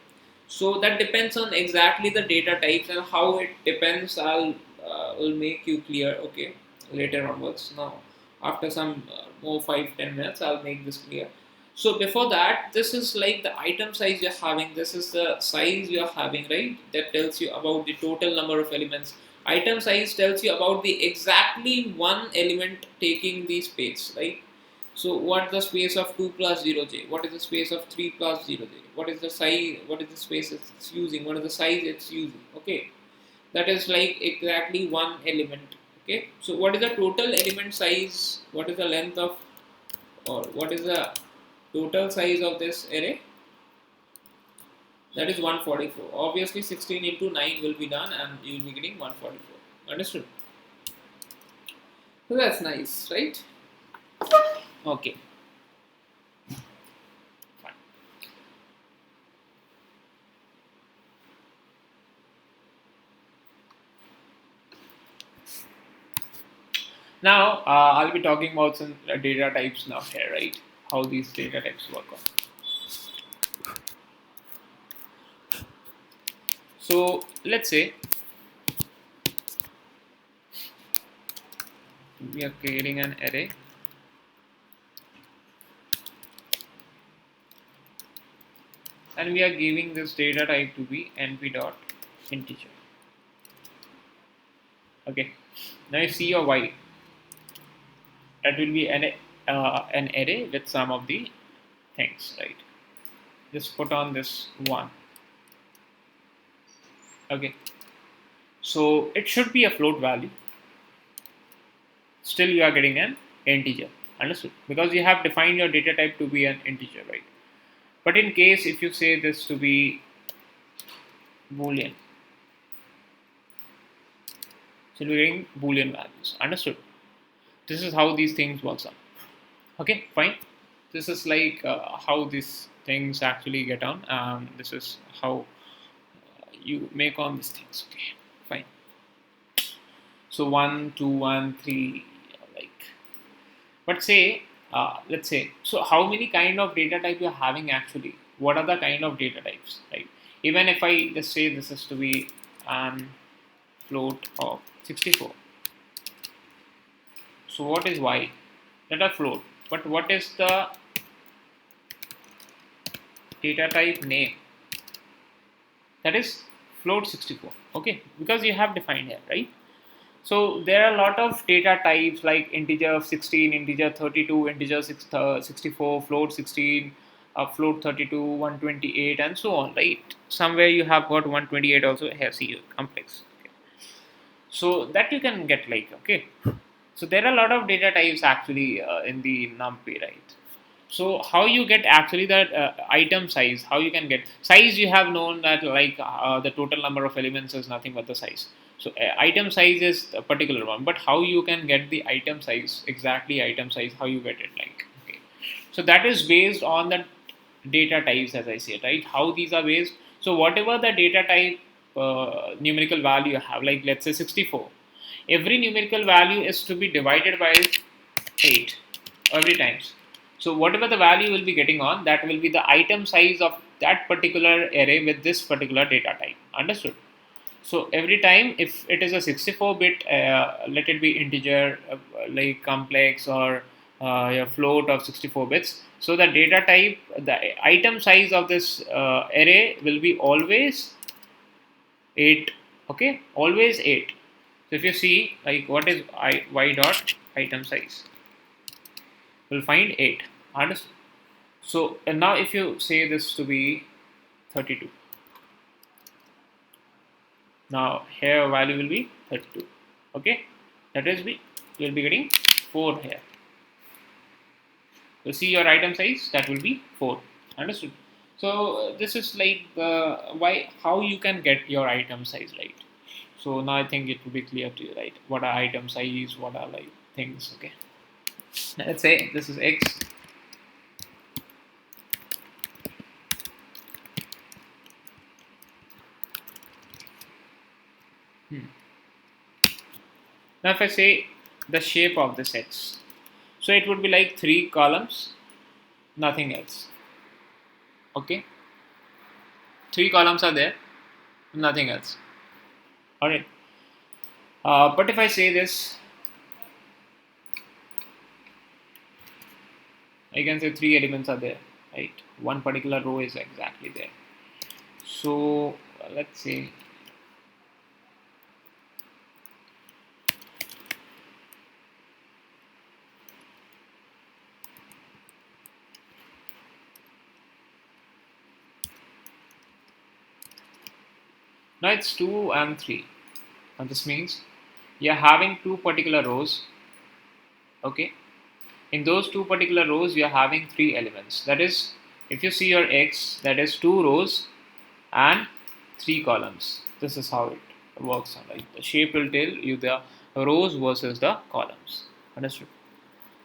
so that depends on exactly the data types, and how it depends I'll will make you clear, okay, later onwards. Now after some more 5-10 minutes I'll make this clear. So before that, this is like the item size you're having, this is the size you're having, right? That tells you about the total number of elements. Item size tells you about the exactly one element taking the space, right? So what the space of 2 plus 0j? What is the space of 3 plus 0j? What is the size? What is the space it's using? What is the size it's using? Okay, that is like exactly one element. Okay, so what is the total element size? What is the length of, or what is the total size of this array? That is 144. Obviously 16 into 9 will be done and you will be getting 144. Understood? So that's nice, right? Okay, fine. Now I'll be talking about some data types now here, right? How these data types work on. So let's say we are creating an array and we are giving this data type to be np dot integer. Okay, now you see your y, that will be an array with some of the things, right? Just put on this one. Okay, so it should be a float value. Still you are getting an integer. Understood? Because you have defined your data type to be an integer, right? But in case if you say this to be boolean, so you're getting boolean values. Understood? This is how these things works out. Okay, fine. This is like how these things actually get on. This is how you make on these things. Okay, fine. So 1 2 1 3, like, but say let's say, so how many kind of data type you're having actually? What are the kind of data types, right? Even if I just say this is to be an float of 64, so what is y? That a float, but what is the data type name? That is float 64. Okay, because you have defined here, right? So there are a lot of data types like integer of 16, integer 32, integer 64, float 16, float 32, 128, and so on, right? Somewhere you have got 128 also here, see complex. Okay. So that you can get like, okay. So there are a lot of data types actually in the NumPy, right? So how you get actually that item size? How you can get size? You have known that like the total number of elements is nothing but the size. So item size is a particular one, but how you can get the item size, exactly item size? How you get it, like, okay? So that is based on the data types, as I said, right? How these are based. So whatever the data type numerical value you have, like let's say 64, every numerical value is to be divided by 8 every times. So whatever the value will be getting on, that will be the item size of that particular array with this particular data type. Understood? So every time if it is a 64-bit, let it be integer, like complex, or a float of 64 bits. So the data type, the item size of this array will be always 8. Okay, always 8. So if you see like what is y dot item size, we'll find 8. Understood? So and now if you say this to be 32, now here value will be 32. Okay, that is you'll be getting 4 here. You see your item size, that will be 4. Understood? So this is like why how you can get your item size, right? So now I think it will be clear to you, right? What are item size? What are like things? Okay. Let's say this is X. Hmm. Now if I say the shape of this X, so it would be like 3 columns, nothing else. Okay, 3 columns are there, nothing else. All right. But if I say this, I can say 3 elements are there, right? One particular row is exactly there. So let's say now it's 2 and 3. And this means you're having 2 particular rows. Okay, in those 2 particular rows you're having 3 elements. That is, if you see your X, that is 2 rows and 3 columns. This is how it works. Right? The shape will tell you the rows versus the columns. Understood?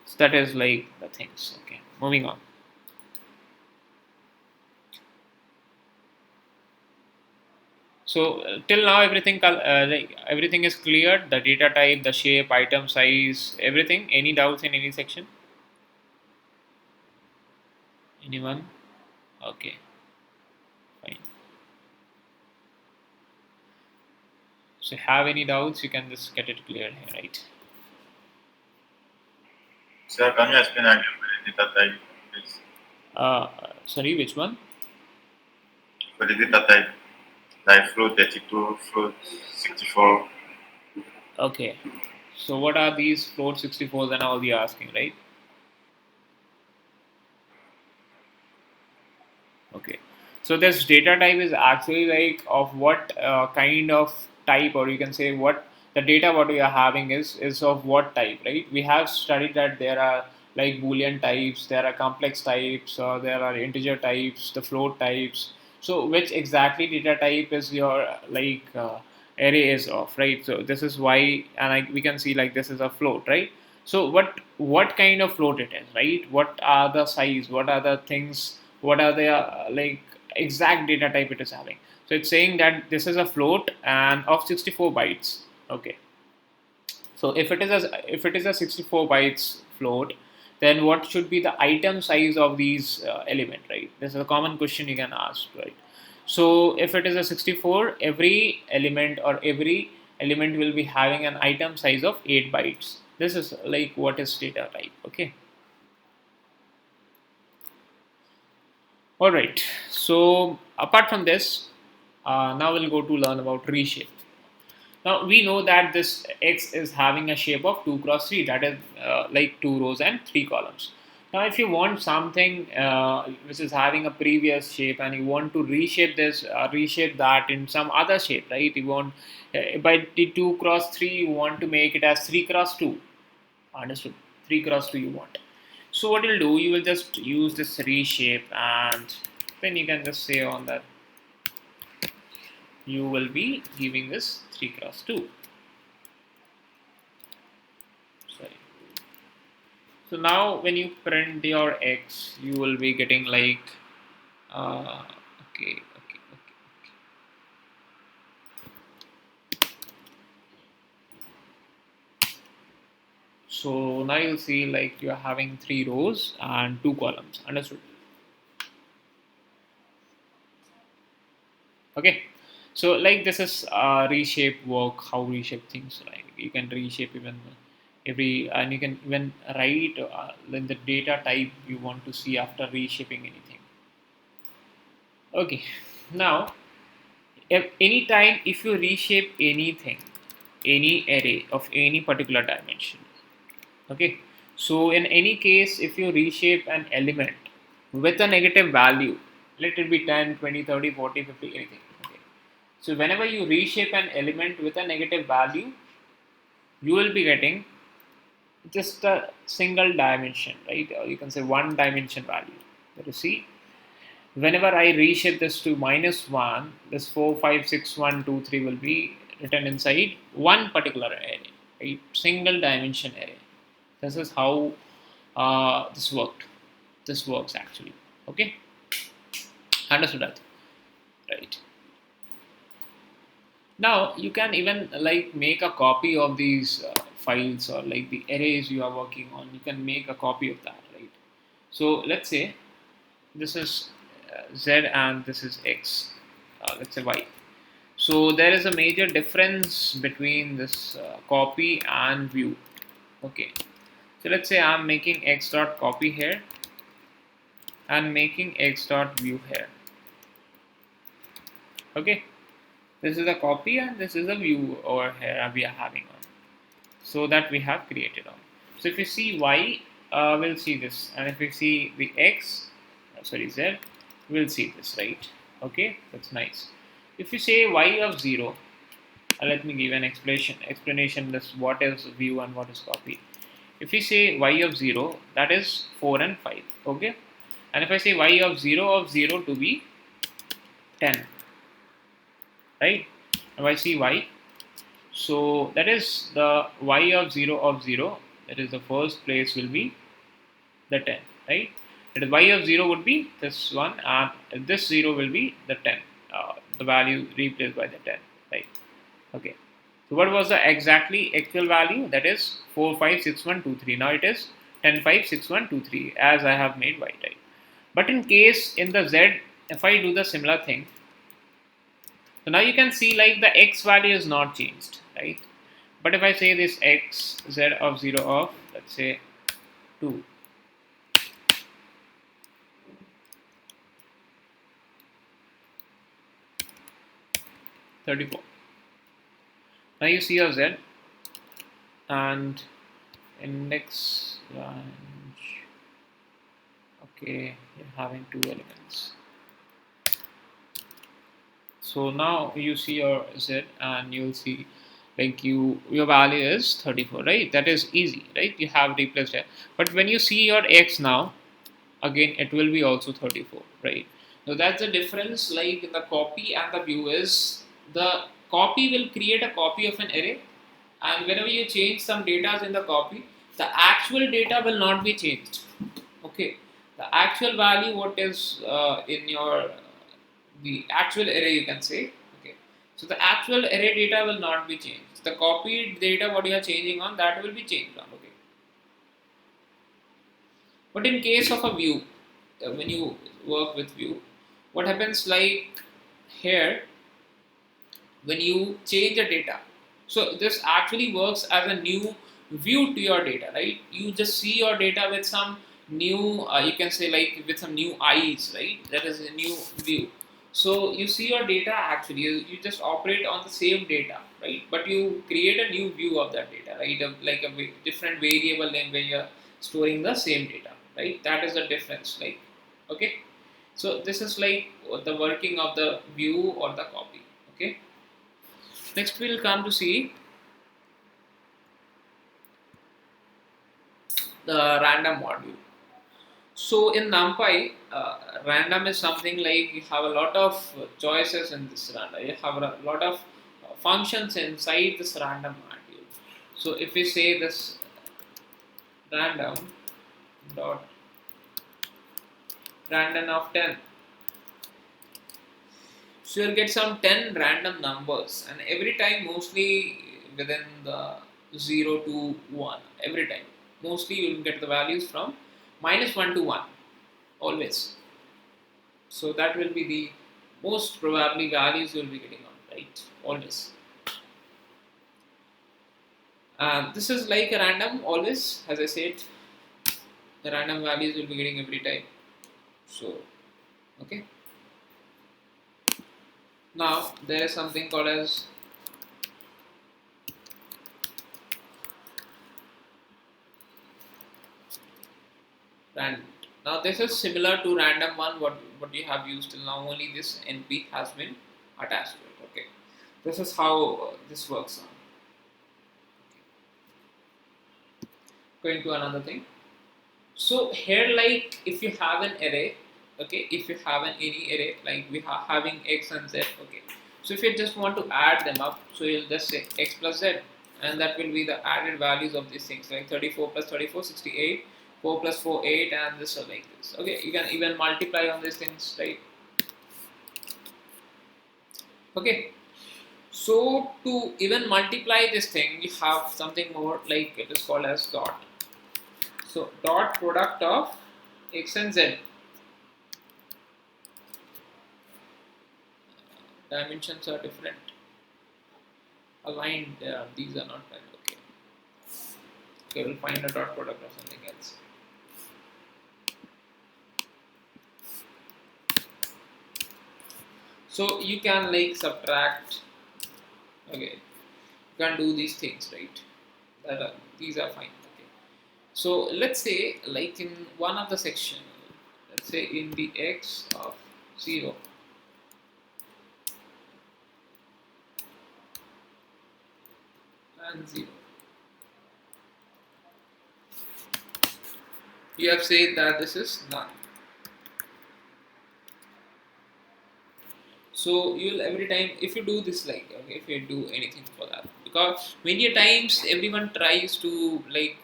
So that is like the things. Okay, moving on. So till now like everything is clear. The data type, the shape, item size, everything. Any doubts in any section? Anyone? Okay, fine. So have any doubts? You can just get it cleared here, right? Sir, can you explain again for the data type, please? Sorry, which one? For the data type, like float 32, float 64. Okay. So what are these float 64s and all you're asking, right? Okay. So this data type is actually like of what kind of type, or you can say what the data what we are having is of what type, right? We have studied that there are like Boolean types, there are complex types, or there are integer types, the float types. So which exactly data type is your array is of, right? So this is why, and we can see like this is a float, right? So what kind of float it is, right? What are the size? What are the things? What are the like exact data type it is having? So it's saying that this is a float and of 64 bytes. Okay. So if it is a 64 bytes float, then what should be the item size of these element, right? This is a common question you can ask, right? So if it is a 64, every element or every element will be having an item size of 8 bytes. This is like what is data type. Okay. All right. So apart from this, now we'll go to learn about reshape. Now we know that this X is having a shape of 2 cross 3, that is like 2 rows and 3 columns. Now if you want something which is having a previous shape and you want to reshape this, reshape that in some other shape, right? You want by the 2 cross 3, you want to make it as 3 cross 2. Understood? 3 cross 2 you want. So what you'll do, you will just use this reshape, and then you can just say on that you will be giving this 3 cross 2. Sorry. So now when you print your X, you will be getting like okay, okay, okay. So now you'll see like you're having 3 rows and 2 columns. Understood? Okay. So like this is reshape work, how reshape things, like you can reshape even every, and you can even write then the data type you want to see after reshaping anything. Okay. Now if anytime if you reshape anything, any array of any particular dimension. Okay, so in any case, if you reshape an element with a negative value, let it be 10, 20, 30, 40, 50, anything. Okay, so whenever you reshape an element with a negative value, you will be getting just a single dimension, right? Or you can say one dimension value. Let us see. Whenever I reshape this to -1, this 4, 5, 6, 1, 2, 3 will be written inside one particular array, a single dimension array. This is how this worked. This works actually. Okay, understood that, right? Now you can even like make a copy of these files or like the arrays you are working on. You can make a copy of that, right? So let's say this is z and this is x. Let's say y. So there is a major difference between this copy and view. Okay. So let's say I'm making x dot copy here and making x dot view here. Okay. This is a copy and this is a view over here we are having on. So that we have created on. So if you see y, we'll see this, and if we see the x, sorry z, we'll see this, right? Okay, that's nice. If you say y of 0, let me give an explanation this what is view and what is copy. If we say y of 0, that is 4 and 5, okay? And if I say y of 0 to be 10, right? If I see y, so that is the y of 0, that is the first place will be the 10, right? That is y of 0 would be this one, and this 0 will be the 10, the value replaced by the 10, right? Okay. So what was the exactly actual value? That is 4, 5, 6, 1, 2, 3. Now it is 10, 5, 6, 1, 2, 3 as I have made y type. But in case in the z, if I do the similar thing, so now you can see like the x value is not changed, right? But if I say this x z of 0 of, let's say 2, 34. Now you see your z and index range. Okay, you're having two elements. So now you see your z and you'll see like your value is 34, right? That is easy, right? You have replaced it. But when you see your x now, again it will be also 34, right? So that's the difference. Like the copy and the view is the copy will create a copy of an array, and whenever you change some data in the copy, the actual data will not be changed. Okay, the actual value what is in your the actual array you can say. Okay, so the actual array data will not be changed. The copied data what you are changing on, that will be changed on. Okay, but in case of a view, when you work with view, what happens like here when you change the data, so this actually works as a new view to your data, right? You just see your data with some new you can say like with some new eyes, right? That is a new view. So you see your data actually, you just operate on the same data, right? But you create a new view of that data, right? Like a different variable name when you're storing the same data, right? That is the difference, like, okay. So this is like the working of the view or the copy, okay. Next we'll come to see the random module. So in NumPy, random is something like you have a lot of choices in this random. You have a lot of functions inside this random module. So if we say this random dot random of 10, so you'll get some 10 random numbers, and every time mostly within the 0 to 1, every time mostly you will get the values from -1 to 1 always. So that will be the most probably values you will be getting on, right? Always. This is like a random always, as I said, the random values you will be getting every time. So, okay. Now there is something called as random. Now this is similar to random one what you have used till now, only this NP has been attached to it. Okay, this is how this works now. Going to another thing. So here, like if you have an array, okay, if you have an any array, like we are having x and z, okay. So if you just want to add them up, so you'll just say x plus z, and that will be the added values of these things, like 34 plus 34, 68, 4 plus 4, 8, and this or like this. Okay, you can even multiply on these things, right? Okay. So to even multiply this thing, you have something more like it is called as dot. So dot product of x and z. Dimensions are different, aligned, these are not valid. Okay, okay, we'll find a dot product or something else. So you can like subtract, okay, you can do these things, right? That are, these are fine. Okay, so let's say like in one of the section, let's say in the x of 0 and 0, you have said that this is none. So you'll every time if you do this, like okay, if you do anything for that, because many times everyone tries to like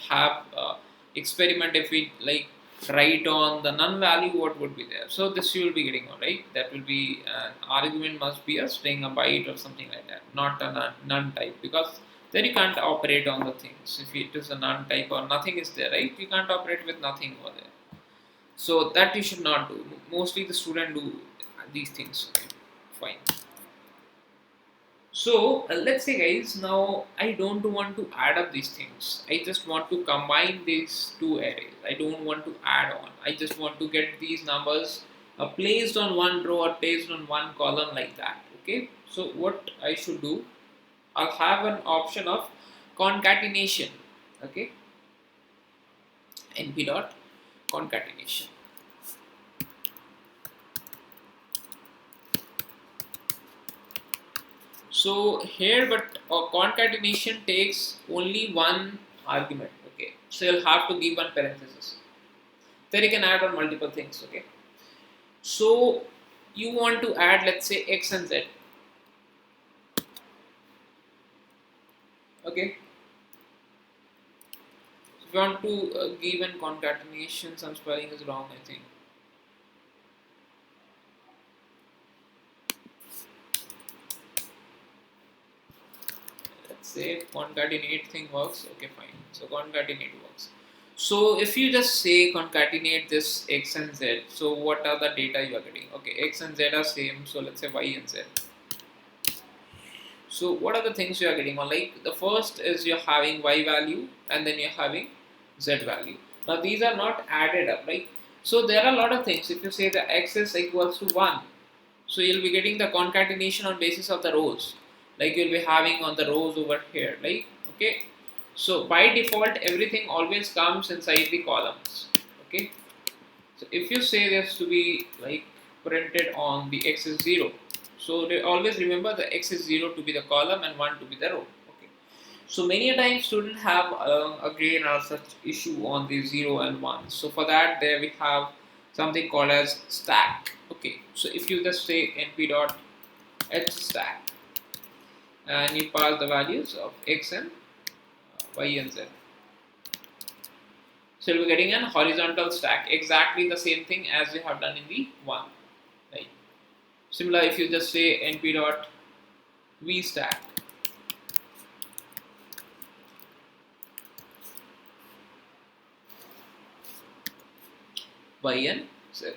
have experiment. If we like write on the none value, what would be there? So this you will be getting, all right, that will be an argument must be a string, a byte or something like that, not a none type, because then you can't operate on the things. If it is a none type or nothing is there, right, you can't operate with nothing over there. So that you should not do. Mostly the student do these things. Okay, fine. So let's say guys, now I don't want to add up these things. I just want to combine these two arrays. I don't want to add on. I just want to get these numbers placed on one row or placed on one column like that. Okay. So what I should do, I'll have an option of concatenation. Okay. NP dot concatenation. So here, but concatenation takes only one argument. Okay, so you'll have to give one parenthesis. Then you can add on multiple things. Okay, so you want to add, let's say, x and z. Okay, so if you want to give an concatenation, some spelling is wrong, I think. Let's say concatenate thing works. Okay, fine. So concatenate works. So if you just say concatenate this x and z, so what are the data you are getting? Okay, x and z are same, so let's say y and z. So what are the things you are getting on? Like the first is you're having y value and then you're having z value. Now these are not added up, right? So there are a lot of things. If you say the x is equals to 1, so you'll be getting the concatenation on basis of the rows. Like you'll be having on the rows over here, like okay. So by default, everything always comes inside the columns. Okay. So if you say this to be like printed on the x is 0, so they always remember the x is 0 to be the column and 1 to be the row. Okay. So many a times students have again such issue on the 0 and 1. So for that there we have something called as stack. Okay. So if you just say np dot h stack and you pass the values of x and y and z. So you'll be getting an horizontal stack, exactly the same thing as we have done in the one. Right. Similar, if you just say np dot v stack, y and z.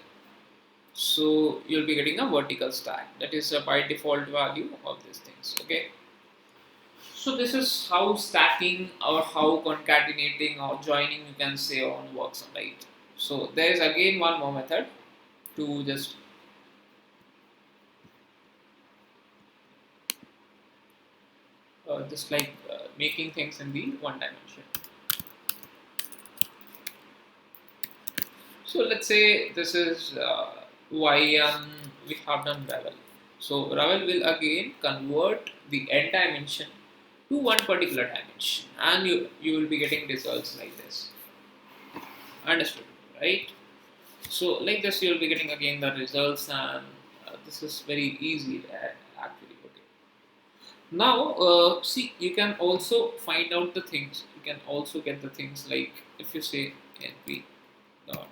So you'll be getting a vertical stack. That is a by default value of these things. Okay. So this is how stacking or how concatenating or joining you can say on works, right? So there is again one more method to just like making things in the one dimension. So let's say this is y and we have done Ravel. So Ravel will again convert the n dimension to one particular dimension, and you will be getting results like this. Understood, right? So like this, you will be getting again the results, and this is very easy actually. Okay. Now, see, you can also find out the things. You can also get the things like if you say np dot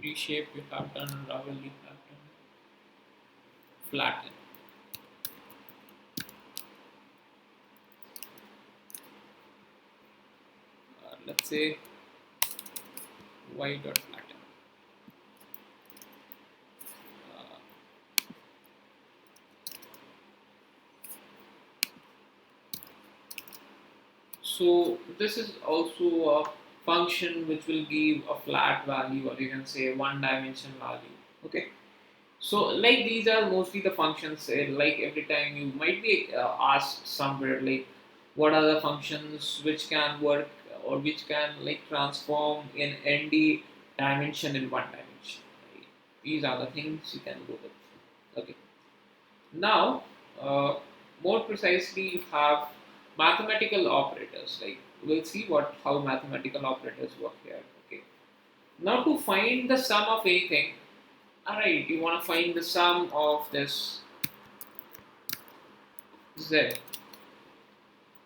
reshape, you have done Ravel, you have done flatten. Let's say y dot flatten. Uh, so this is also a function which will give a flat value, or you can say one dimension value. Okay. So like these are mostly the functions. Like every time you might be asked somewhere like what are the functions which can work or which can like transform in ND dimension in one dimension. Right? These are the things you can go with. Okay. Now, more precisely, you have mathematical operators. Like we'll see what how mathematical operators work here. Okay. Now to find the sum of anything, alright, you want to find the sum of this z.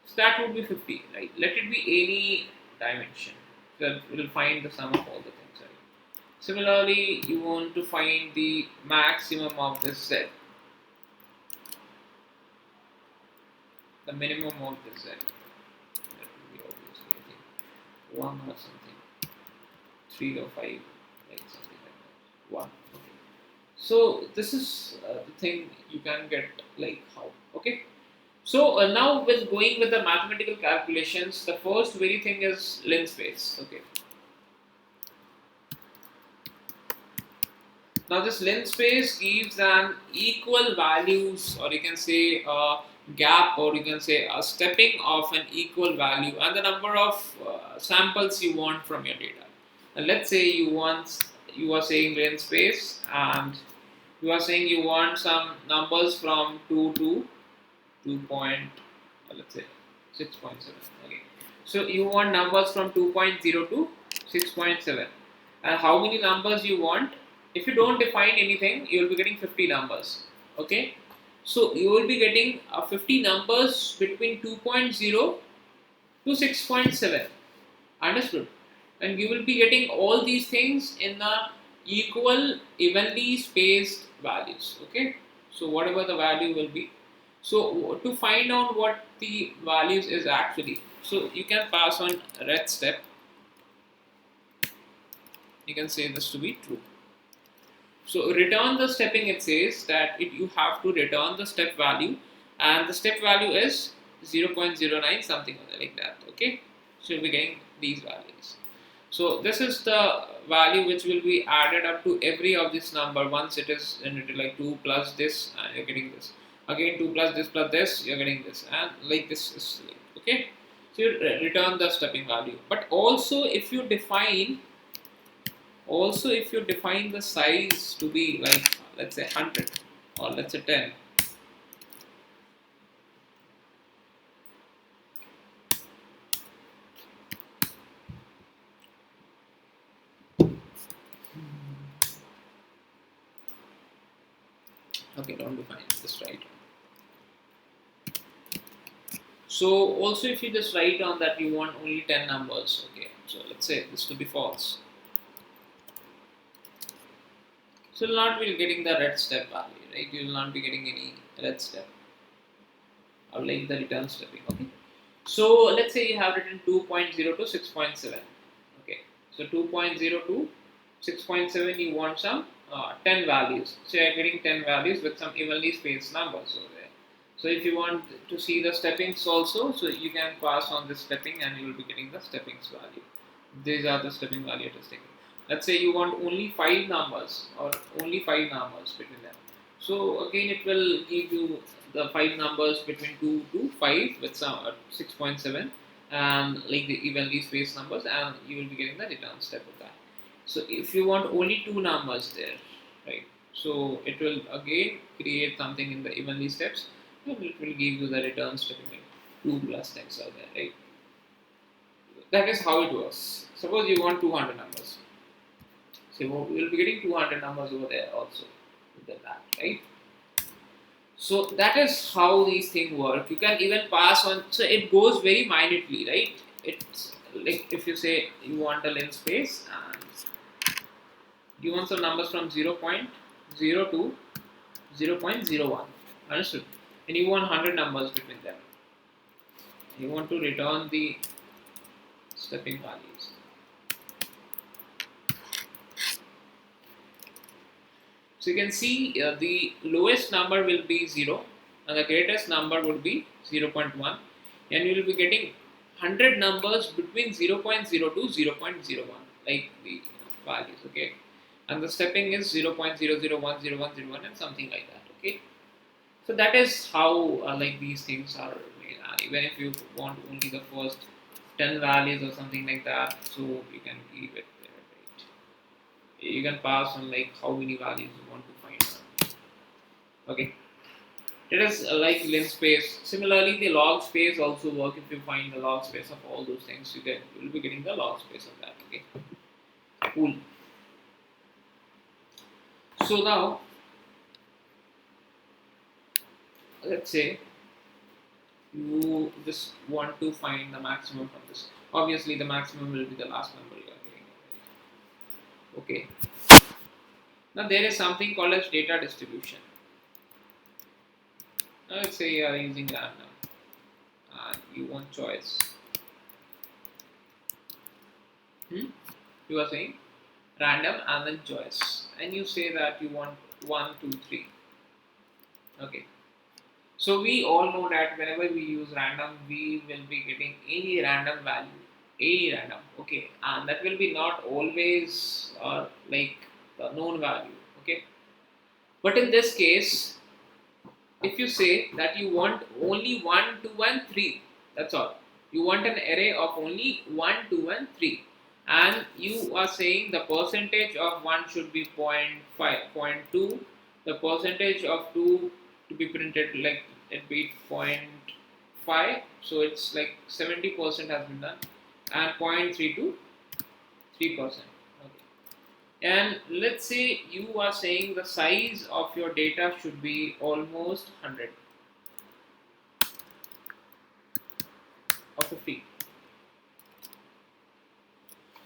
So that would be 50, right? Let it be any dimension. So we'll find the sum of all the things, right? Similarly, you want to find the maximum of this z, the minimum of this z. That would be obviously, I think, 1 or something, 3 or 5, like something like that. 1. Okay. So this is the thing you can get like how. Okay. So now with going with the mathematical calculations, the first very thing is linspace. Okay. Now this linspace gives an equal values, or you can say a gap, or you can say a stepping of an equal value, and the number of samples you want from your data. And let's say you are saying linspace, and you are saying you want some numbers from 2 to 2 point, let's say 6.7. Okay, so you want numbers from 2.0 to 6.7, and how many numbers you want? If you don't define anything, you will be getting 50 numbers. Okay, so you will be getting 50 numbers between 2.0 to 6.7. Understood? And you will be getting all these things in the equal, evenly spaced values. Okay, so whatever the value will be. So to find out what the values is actually, so you can pass on red step. You can say this to be true. So return the stepping, it says that you have to return the step value, and the step value is 0.09 something like that. Okay, so you'll be getting these values. So this is the value which will be added up to every of this number once it is generated, like 2 plus this, and you're getting this. Again 2 plus this, you're getting this, and like this is like, okay. So you return the stepping value. But also if you define the size to be like, let's say 100, or let's say 10. Okay, don't define this, right? So also if you just write on that you want only 10 numbers, okay, so let's say this to be false. So you'll not be getting the red step value, right? You will not be getting any red step, or like the return stepping. Okay. So let's say you have written 2.0 to 6.7. Okay. So 2.0 to 6.7, you want some 10 values. So you're getting 10 values with some evenly spaced numbers over there. So if you want to see the steppings also, so you can pass on this stepping and you will be getting the steppings value. These are the stepping value it is taking. Let's say you want only 5 numbers, or only 5 numbers between them. So again it will give you the 5 numbers between 2 to 5 with some 6.7, and like the evenly spaced numbers, and you will be getting the return step of that. So if you want only two numbers there, right? So it will again create something in the evenly steps, and it will give you the return step in 2 plus x are there, right? That is how it works. Suppose you want 200 numbers, so we will be getting 200 numbers over there also with that, right? So that is how these things work. You can even pass on. So it goes very minutely, right? It's like if you say you want a lens space and you want some numbers from 0.0 to 0.01. Understood? And you want 100 numbers between them. You want to return the stepping values. So you can see the lowest number will be 0 and the greatest number would be 0.1, and you will be getting 100 numbers between 0.0 to 0.01, like the values, okay? And the stepping is 0.00100101 and something like that, okay? So that is how like these things are made. Even if you want only the first 10 values or something like that, so you can keep it there, right? You can pass on like how many values you want to find. Okay, it is like length space. Similarly, the log space also work. If you find the log space of all those things, you will be getting the log space of that. Okay, cool. So now let's say you just want to find the maximum from this. Obviously, the maximum will be the last number you are getting. Okay. Now there is something called as data distribution. Now let's say you are using random and you want choice. You are saying random and then choice, and you say that you want 1, 2, 3. Okay. So we all know that whenever we use random, we will be getting any random value, any random. Okay, and that will be not always like the known value. Okay, but in this case, if you say that you want only 1, 2, and 3, that's all. You want an array of only 1, 2, and 3, and you are saying the percentage of 1 should be zero point 0.5, zero point 0.2, the percentage of 2 to be printed like it be 0.5, so it's like 70% has been done, and 0.3 to 3%. And let's say you are saying the size of your data should be almost 100 or 50.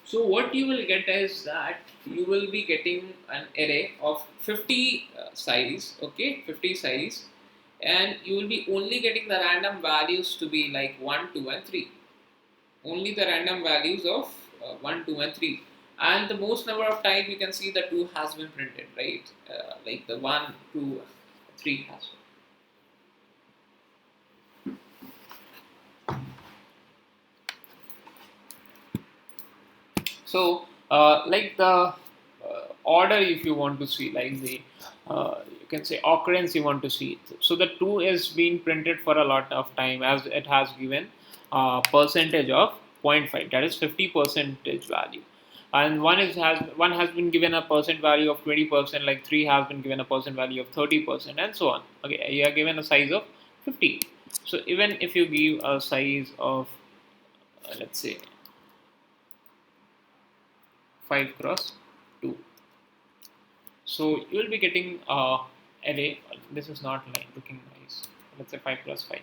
So what you will get is that you will be getting an array of 50 size, okay, 50 size, and you will be only getting the random values to be like 1, 2, and 3. Only the random values of 1, 2, and 3. And the most number of time you can see the 2 has been printed, right? Like the 1, 2, 3 has been. So, like the order, if you want to see, like the you can say occurrence you want to see. So the 2 is being printed for a lot of time, as it has given percentage of 0.5, that is 50 percentage value, and one has been given a percent value of 20%, like 3 has been given a percent value of 30%, and so on. Okay, you are given a size of 50. So even if you give a size of let's say 5 cross 2. So you will be getting array. This is not like looking nice. Let's say 5 cross 5.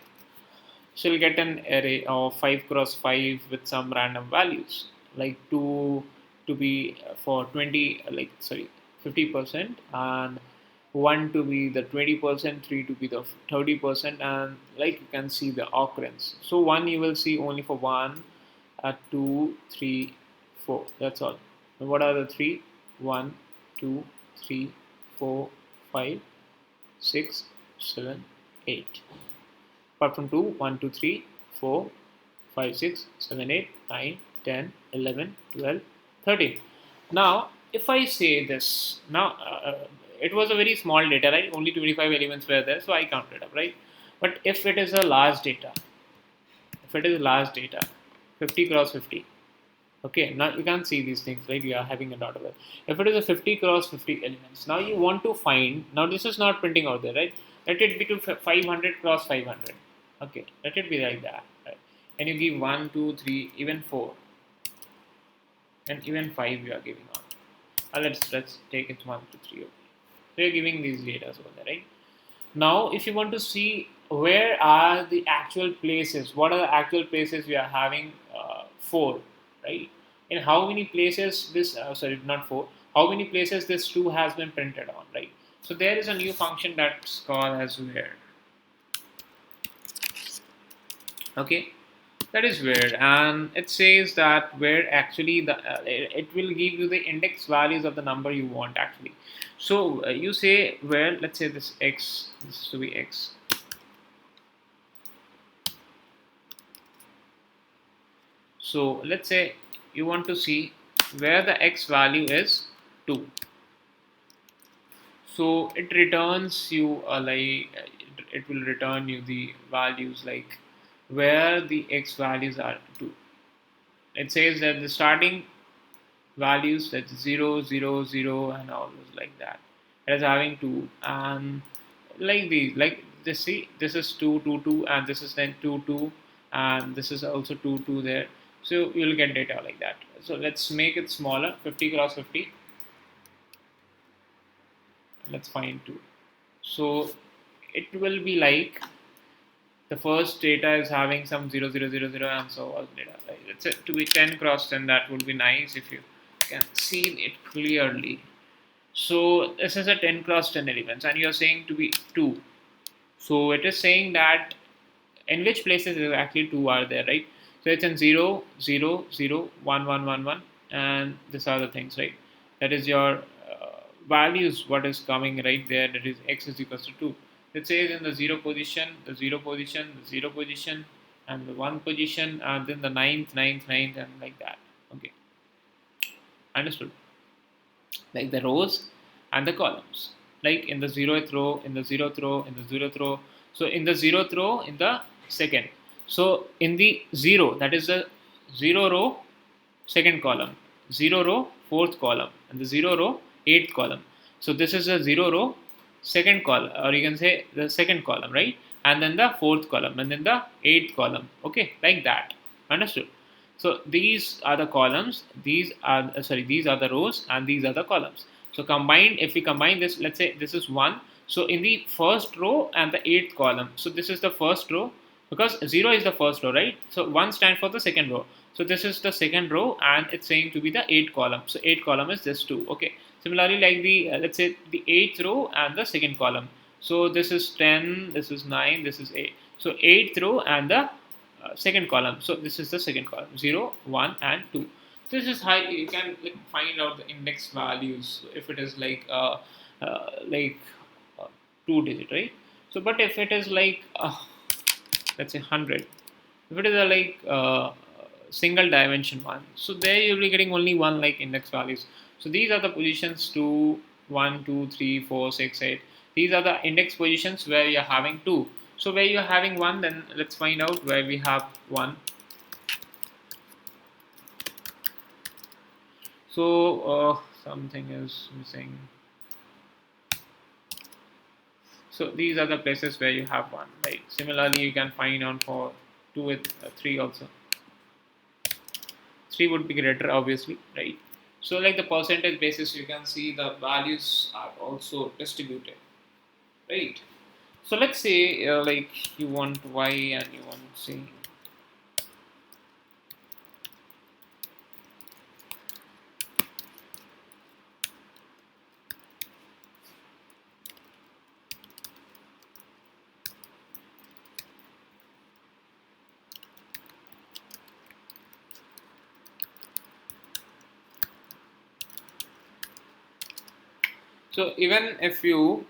So you'll get an array of 5 cross 5 with some random values, like 2 to be for 20, like sorry, 50%, and 1 to be the 20%, 3 to be the 30%, and like you can see the occurrence. So 1 you will see only for 1, 2, 3, 4. That's all. And what are the 3? 1, 2, 3, 4, 5, 6, 7, 8. Apart from 2, 1, 2, 3, 4, 5, 6, 7, 8, 9, 10, 11, 12, 13. Now, if I say this, now it was a very small data, right? Only 25 elements were there, so I counted up, right? But if it is a large data, if it is large data, 50 cross 50. Okay, now you can't see these things, right? You are having a dot of it. If it is a 50 cross 50 elements, now you want to find, now this is not printing out there, right? Let it be to 500 cross 500. Okay, let it be like that, right? And you give 1, 2, 3, even 4, and even 5 you are giving on. Let's take it 1 to 3. Okay. So you're giving these data over there, right? Now, if you want to see where are the actual places, what are the actual places we are having 4, right? In how many places this, sorry, not 4, how many places this 2 has been printed on, right? So there is a new function that's called as where. Okay, that is where, and it says that where actually it will give you the index values of the number you want actually. So you say where, let's say this x, this is to be x. So let's say you want to see where the x value is 2. So it returns you it will return you the values like where the x values are 2. It says that the starting values that's 0, 0, 0, and all those like that. It is having 2, and like these, like this, see, this is 2, 2, 2, and this is then 2, 2, and this is also 2, 2 there. So you'll get data like that. So let's make it smaller, 50 cross 50. Let's find 2. So it will be like the first data is having some 0, 0, 0, 0, and so all data. Like, let's say to be 10 cross 10, that would be nice if you can see it clearly. So this is a 10 cross 10 elements, and you're saying to be 2. So it is saying that in which places is actually 2 are there, right? So it's in 0, 0, 0, 1, 1, 1, 1, and these are the things, right? That is your values, what is coming right there, that is x is equals to 2. It says in the 0 position, the 0 position, the 0 position, and the 1 position, and then the ninth, ninth, ninth, and like that. Okay, understood? Like the rows and the columns, like in the 0th row, in the 0th row, in the 0th row. So in the 0th row, in the second. So in the 0, that is the 0 row, second column, 0 row, fourth column, and the 0 row, eighth column. So this is a 0 row, second column, or you can say the second column, right? And then the fourth column, and then the eighth column. Okay, like that. Understood? So these are the columns, these are these are the rows, and these are the columns. So combined, if we combine this, let's say this is 1. So in the first row and the eighth column, so this is the first row, because 0 is the first row, right? So 1 stands for the second row. So this is the second row, and it's saying to be the 8th column. So 8th column is this 2. Okay. Similarly, like the let's say the 8th row and the second column. So this is 10, this is 9, this is 8. So 8th row and the second column. So this is the second column, 0, 1, and 2. This is how you can like, find out the index values if it is like 2 digit, right? So but if it is like let's say 100, if it is a like single dimension one, so there you'll be getting only one like index values. So these are the positions 2, 1, 2, 3, 4, 6, 8. These are the index positions where you're having 2. So where you're having 1, then let's find out where we have 1. So something is missing. So these are the places where you have 1, right? Similarly, you can find on for 2 with 3 also. 3 would be greater, obviously, right? So like the percentage basis, you can see the values are also distributed, right? So let's say like you want y and you want z. So even if you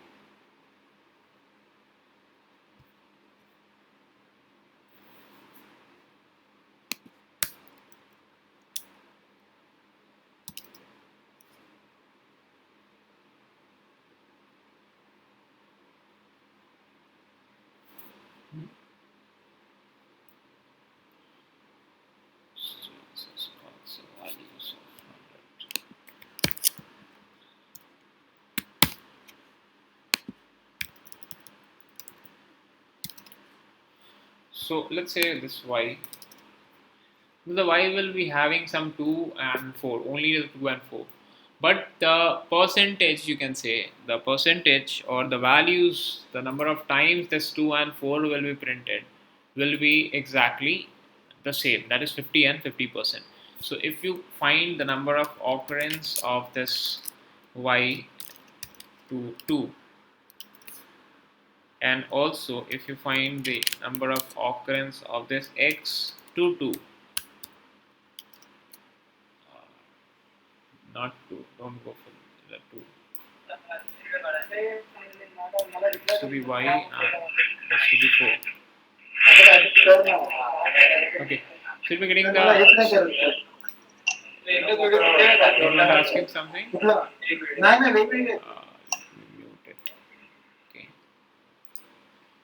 So let's say this y. The y will be having some 2 and 4, only the 2 and 4. But the percentage, you can say, the percentage or the values, the number of times this 2 and 4 will be printed will be exactly the same. That is 50 and 50%. So if you find the number of occurrence of this y to 2, and also if you find the number of occurrence of this x to 2, not 2, don't go for the 2, has to be y and has to be 4. Okay, so you'll be getting the government asking something. Mute it. Okay.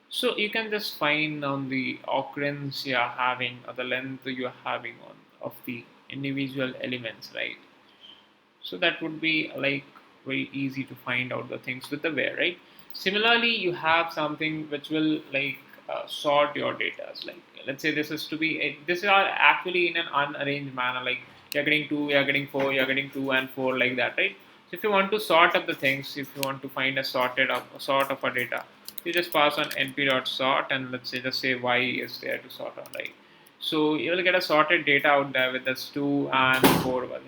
So you can just find on the occurrence you are having or the length you are having on of the individual elements, right? So that would be like very easy to find out the things with the where, right? Similarly, you have something which will like sort your data. Like let's say this is to be this are actually in an unarranged manner. Like you're getting 2, you're getting 4, you're getting 2 and 4, like that, right? So if you want to sort up the things, if you want to find a sort of a data, you just pass on np.sort and let's say just say y is there to sort on, right? So you will get a sorted data out there with this 2 and 4 over there.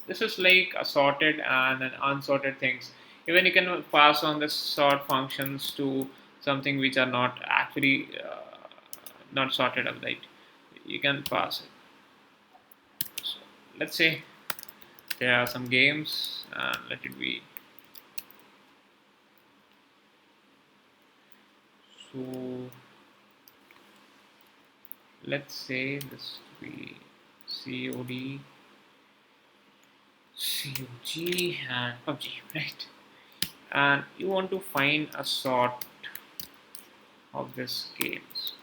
This is like a sorted and an unsorted things. Even you can pass on the sort functions to something which are not actually not sorted up, right? You can pass it. So let's say there are some games and let it be. So let's say this to be COD, COG and PUBG, right? And you want to find a sort of this games.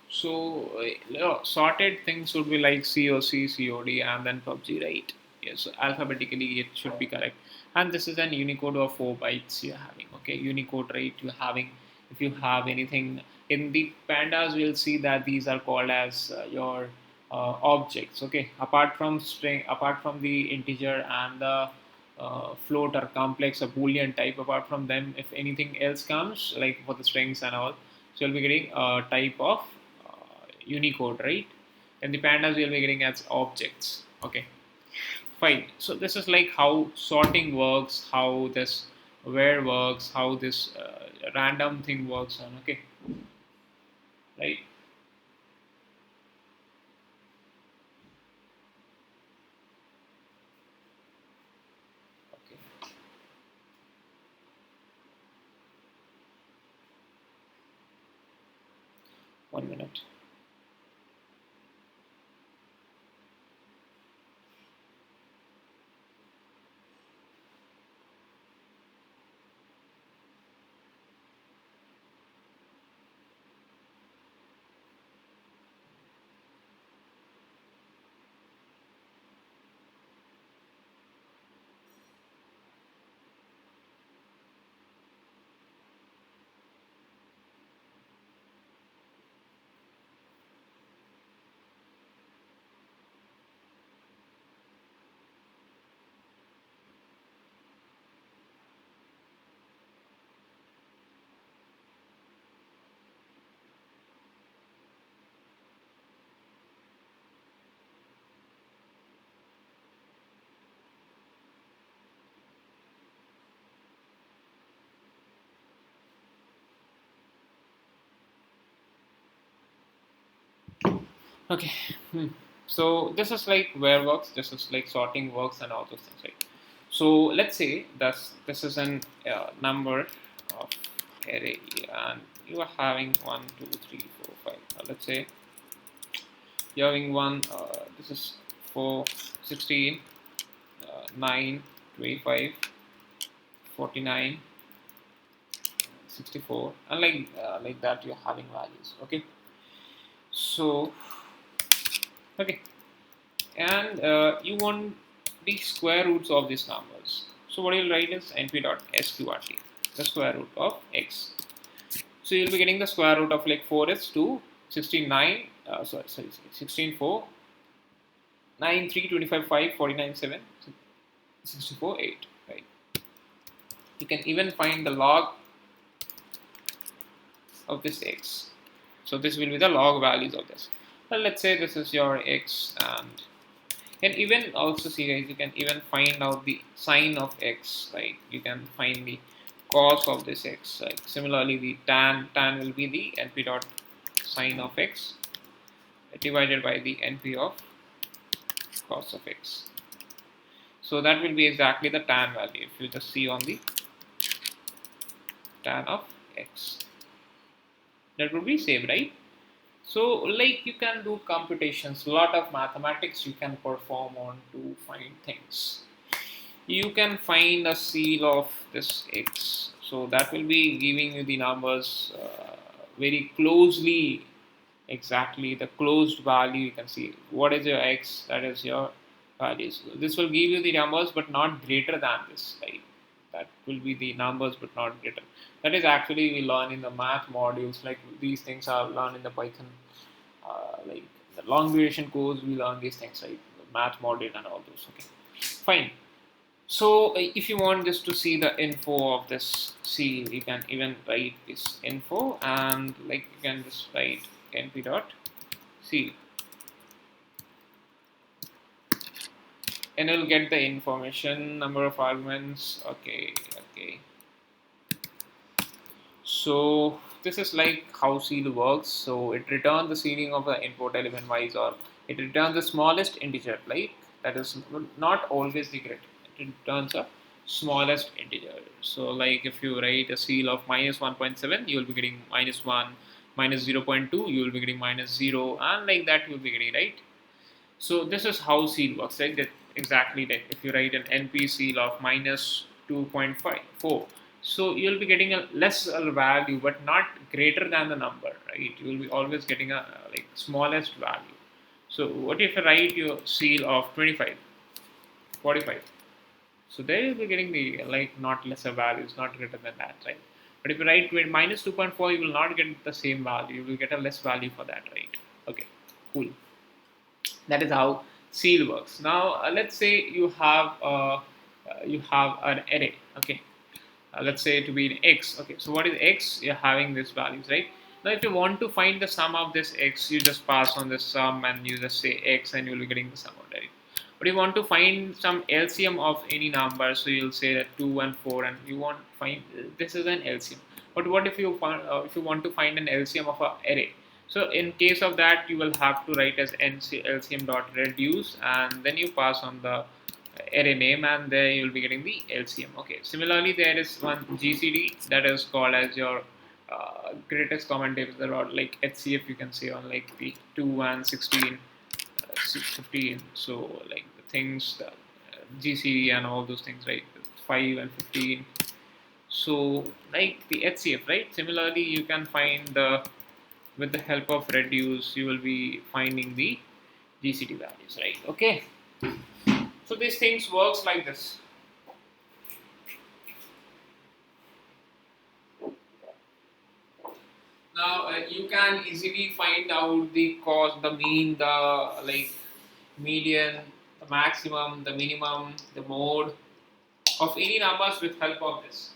So sorted things would be like COC, COD, and then PUBG, right? Yes, so alphabetically it should be correct. And this is an Unicode of 4 bytes you're having. Okay, Unicode, right? You're having, if you have anything in the pandas, we'll see that these are called as your objects. Okay, apart from string, apart from the integer and the float or complex or boolean type, apart from them, if anything else comes like for the strings and all, so you'll be getting a type of Unicode, right? And the pandas we'll be getting as objects. Okay, fine. So this is like how sorting works, how this where works, how this random thing works on. Okay, right? Okay, 1 minute. Okay. So this is like where works. This is like sorting works and all those things, right? So let's say this is an number of array, and you are having 1, 2, 3, 4, 5. Let's say you're having one. This is 4, 16, 9, 25, 49, 64, and like that you're having values. Okay. So okay, and you want the square roots of these numbers. So what you'll write is np.sqrt, the square root of x. So you'll be getting the square root of like 4 is 2, 69, 16, 4, 9, 3, 25, 5, 49, 7, 64, 8, right? You can even find the log of this x. So this will be the log values of this. Well, let's say this is your x, and you can even also see, guys, you can even find out the sine of x, right? You can find the cos of this x, right? Similarly, the tan will be the np dot sine of x divided by the np of cos of x. So that will be exactly the tan value. If you just see on the tan of x, that would be same, right? So like you can do computations, a lot of mathematics you can perform on to find things. You can find a seal of this x, so that will be giving you the numbers very closely, exactly the closed value. You can see what is your x, that is your values. This will give you the numbers but not greater than this, right? That will be the numbers but not greater. That is actually we learn in the math modules, like these things are learned in the Python, like the long duration course we learn these things, right? The math module and all those. Okay, fine. So if you want just to see the info of this seal, you can even write this info, and like you can just write np dot seal, and you'll get the information, number of arguments. Okay, okay. So this is like how seal works. So it returns the sealing of the input element wise, or it returns the smallest integer, like that is not always the great. It returns a smallest integer. So like if you write a seal of minus 1.7, you will be getting minus 1, minus 0.2, you will be getting minus 0, and like that you will be getting, right? So this is how seal works, right? That exactly like if you write an NP seal of minus 2.54, so you'll be getting a lesser value, but not greater than the number, right? You will be always getting a like smallest value. So what if you write your seal of 25, 45? So there you'll be getting the like not lesser values, not greater than that, right? But if you write minus 2.4, you will not get the same value. You will get a less value for that, right? Okay, cool. That is how seal works. Now let's say you have an array. Okay, let's say to be in x. Okay, so what is x? You're having these values, right? Now if you want to find the sum of this x, you just pass on the sum and you just say x, and you'll be getting the sum out, right? But you want to find some LCM of any number, so you'll say that 2 and 4, and you want find this is an LCM. But what if you want to find an LCM of an array? So in case of that, you will have to write as LCM dot reduce, and then you pass on the array name, and there you will be getting the LCM. Okay. Similarly, there is one GCD that is called as your greatest common divisor, or like HCF you can say, on like the 2 and 16, 15. So like the things, GCD and all those things, right? 5 and 15. So like the HCF, right? Similarly, you can find the with the help of reduce, you will be finding the GCD values, right? Okay. So these things works like this. Now you can easily find out the cost, the mean, the like median, the maximum, the minimum, the mode of any numbers with help of this.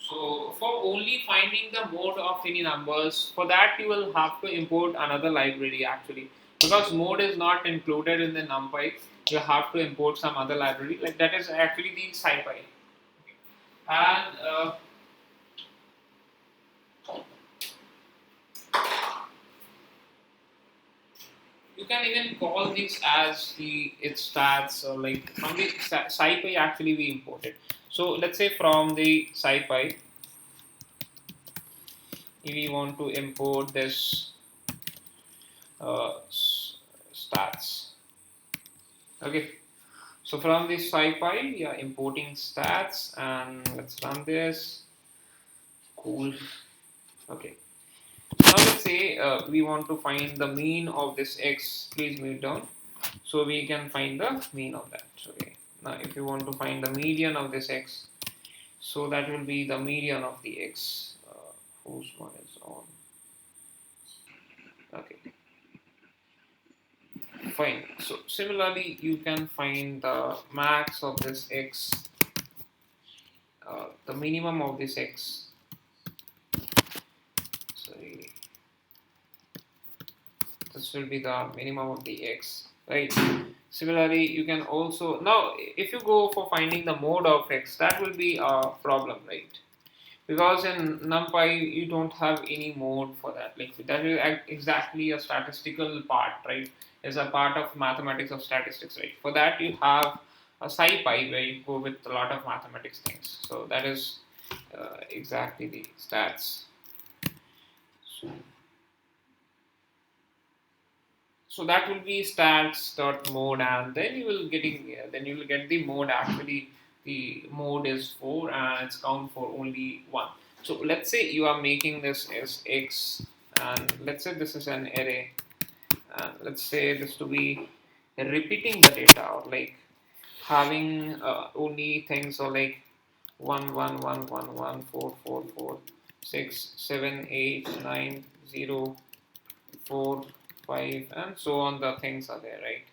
So for only finding the mode of any numbers, for that you will have to import another library actually, because mode is not included in the NumPy. You have to import some other library, like that is actually the SciPy. And you can even call this as the its stats, or like from the SciPy actually we import it. So let's say from the SciPy, we want to import this stats. Okay, so from this SciPy, yeah, importing stats, and let's run this. Cool. Okay. Now let's say we want to find the mean of this x. Please move down. So we can find the mean of that. Okay. Now if you want to find the median of this x, so that will be the median of the x. Whose one is on? Okay. Fine. So similarly, you can find the max of this x, the minimum of this x. Sorry, this will be the minimum of the x, right? Similarly, you can also now if you go for finding the mode of x, that will be a problem, right? Because in NumPy you don't have any mode for that. Like that is exactly a statistical part, right? Is a part of mathematics of statistics, right? For that you have a SciPy where you go with a lot of mathematics things. So that is exactly the stats. So, so that will be stats dot mode, and then you will then you will get the mode. Actually, the mode is 4 and it's count for only 1. So let's say you are making this as x, and let's say this is an array, and let's say this to be repeating the data, or like having only things, or like 1 1 1 1 1 4 4 6 7 8 9 0 4 5 and so on, the things are there, right?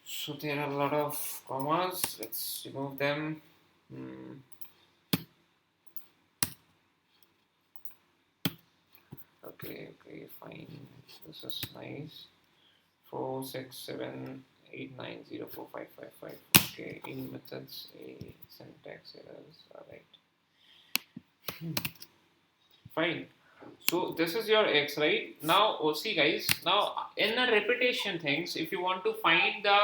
So there are a lot of commas. Let's remove them. Okay, fine. This is nice. 4 6 7 8 9 0 4 5 5 5. Okay, in methods, a syntax errors. Alright. Fine. So this is your x, right? Now, see guys, now in the repetition things, if you want to find the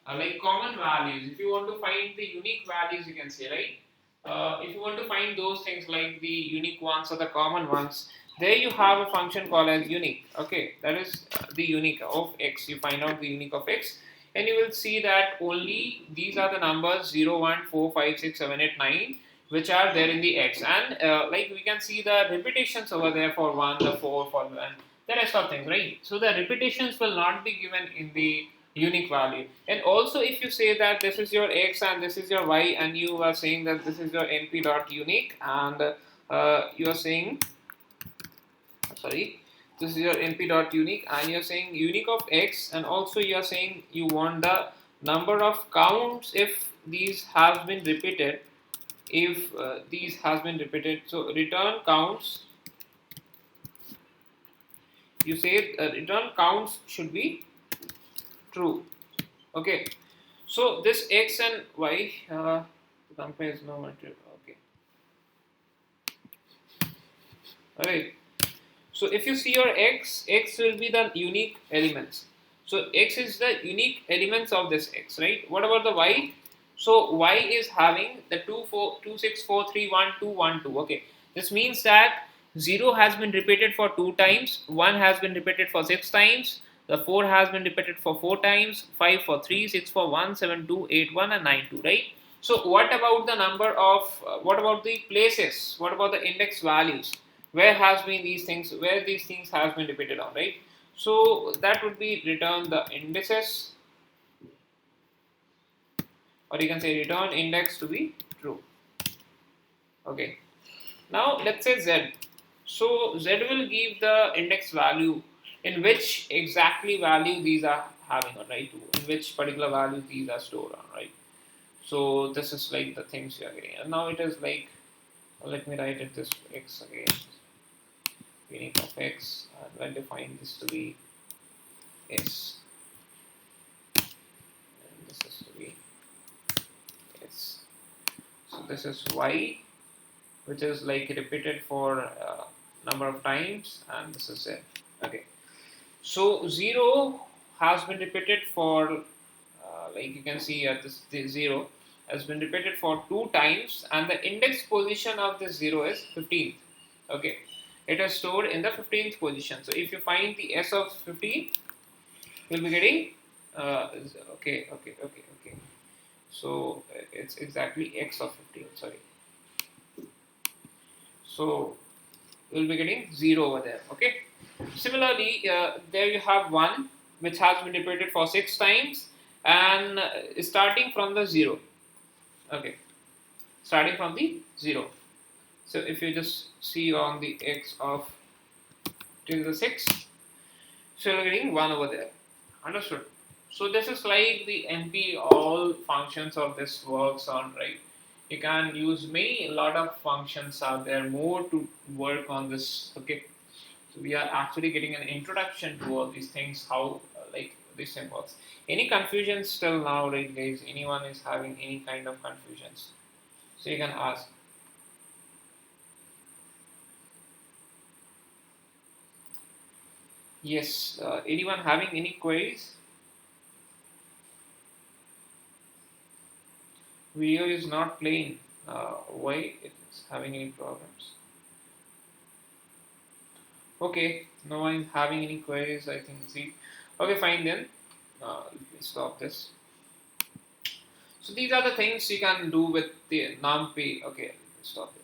like common values, if you want to find the unique values, you can say, right? If you want to find those things like the unique ones or the common ones, there you have a function called as unique. Okay, that is the unique of x. You find out the unique of x, and you will see that only these are the numbers 0 1 4 5 6 7 8 9 which are there in the x, and like we can see the repetitions over there for 1, the 4, for and the rest of things, right? So the repetitions will not be given in the unique value. And also if you say that this is your x and this is your y, and you are saying that this is your np dot unique, and you are saying, sorry, this is your np dot unique, and you're saying unique of x, and also you are saying you want the number of counts if these have been repeated, if these has been repeated. So return counts, you say return counts should be true. Okay, so this x and y compare is no material. Okay, all right. So if you see your x will be the unique elements. So x is the unique elements of this x, right? What about the y? So y is having the 2 4 2 6 4 3 1 2 1 2. Okay, this means that 0 has been repeated for 2 times, 1 has been repeated for 6 times, the 4 has been repeated for 4 times, 5 for 3, 6 for 1, 7 2 8 1 and 9 2, right? So what about the number of what about the places? What about the index values? Where has been these things, where these things has been repeated on, right? So that would be return the indices, or you can say return index to be true. Okay, now let's say z. So z will give the index value in which exactly value these are having on, right? In which particular value these are stored on, right? So this is like the things you are getting, and now it is like, let me write it this x again, unique of x, and I'll define this to be s, and this is to be s. So this is y, which is like repeated for number of times, and this is z. Okay, so 0 has been repeated for like you can see this 0 has been repeated for 2 times, and the index position of this 0 is 15th. Okay, it is stored in the 15th position. So if you find the s of 15, you'll be getting okay. So it's exactly x of 15. Sorry. So You'll be getting 0 over there. Okay. Similarly, there you have 1 which has been repeated for 6 times and starting from the 0. Okay. Starting from the 0. So if you just see on the x of till the 6, so you're getting 1 over there. Understood? So this is like the NP all functions of this works on, right? You can use many, a lot of functions are there more to work on this. Okay. So we are actually getting an introduction to all these things, how like this thing works. Any confusions still now, right, guys? Anyone is having any kind of confusions? So you can ask. Yes. Anyone having any queries? Video is not playing. Why it is having any problems? Okay, no one having any queries. I think see. Okay, fine then. Let me stop this. So these are the things you can do with the NumPy. Okay, stop it.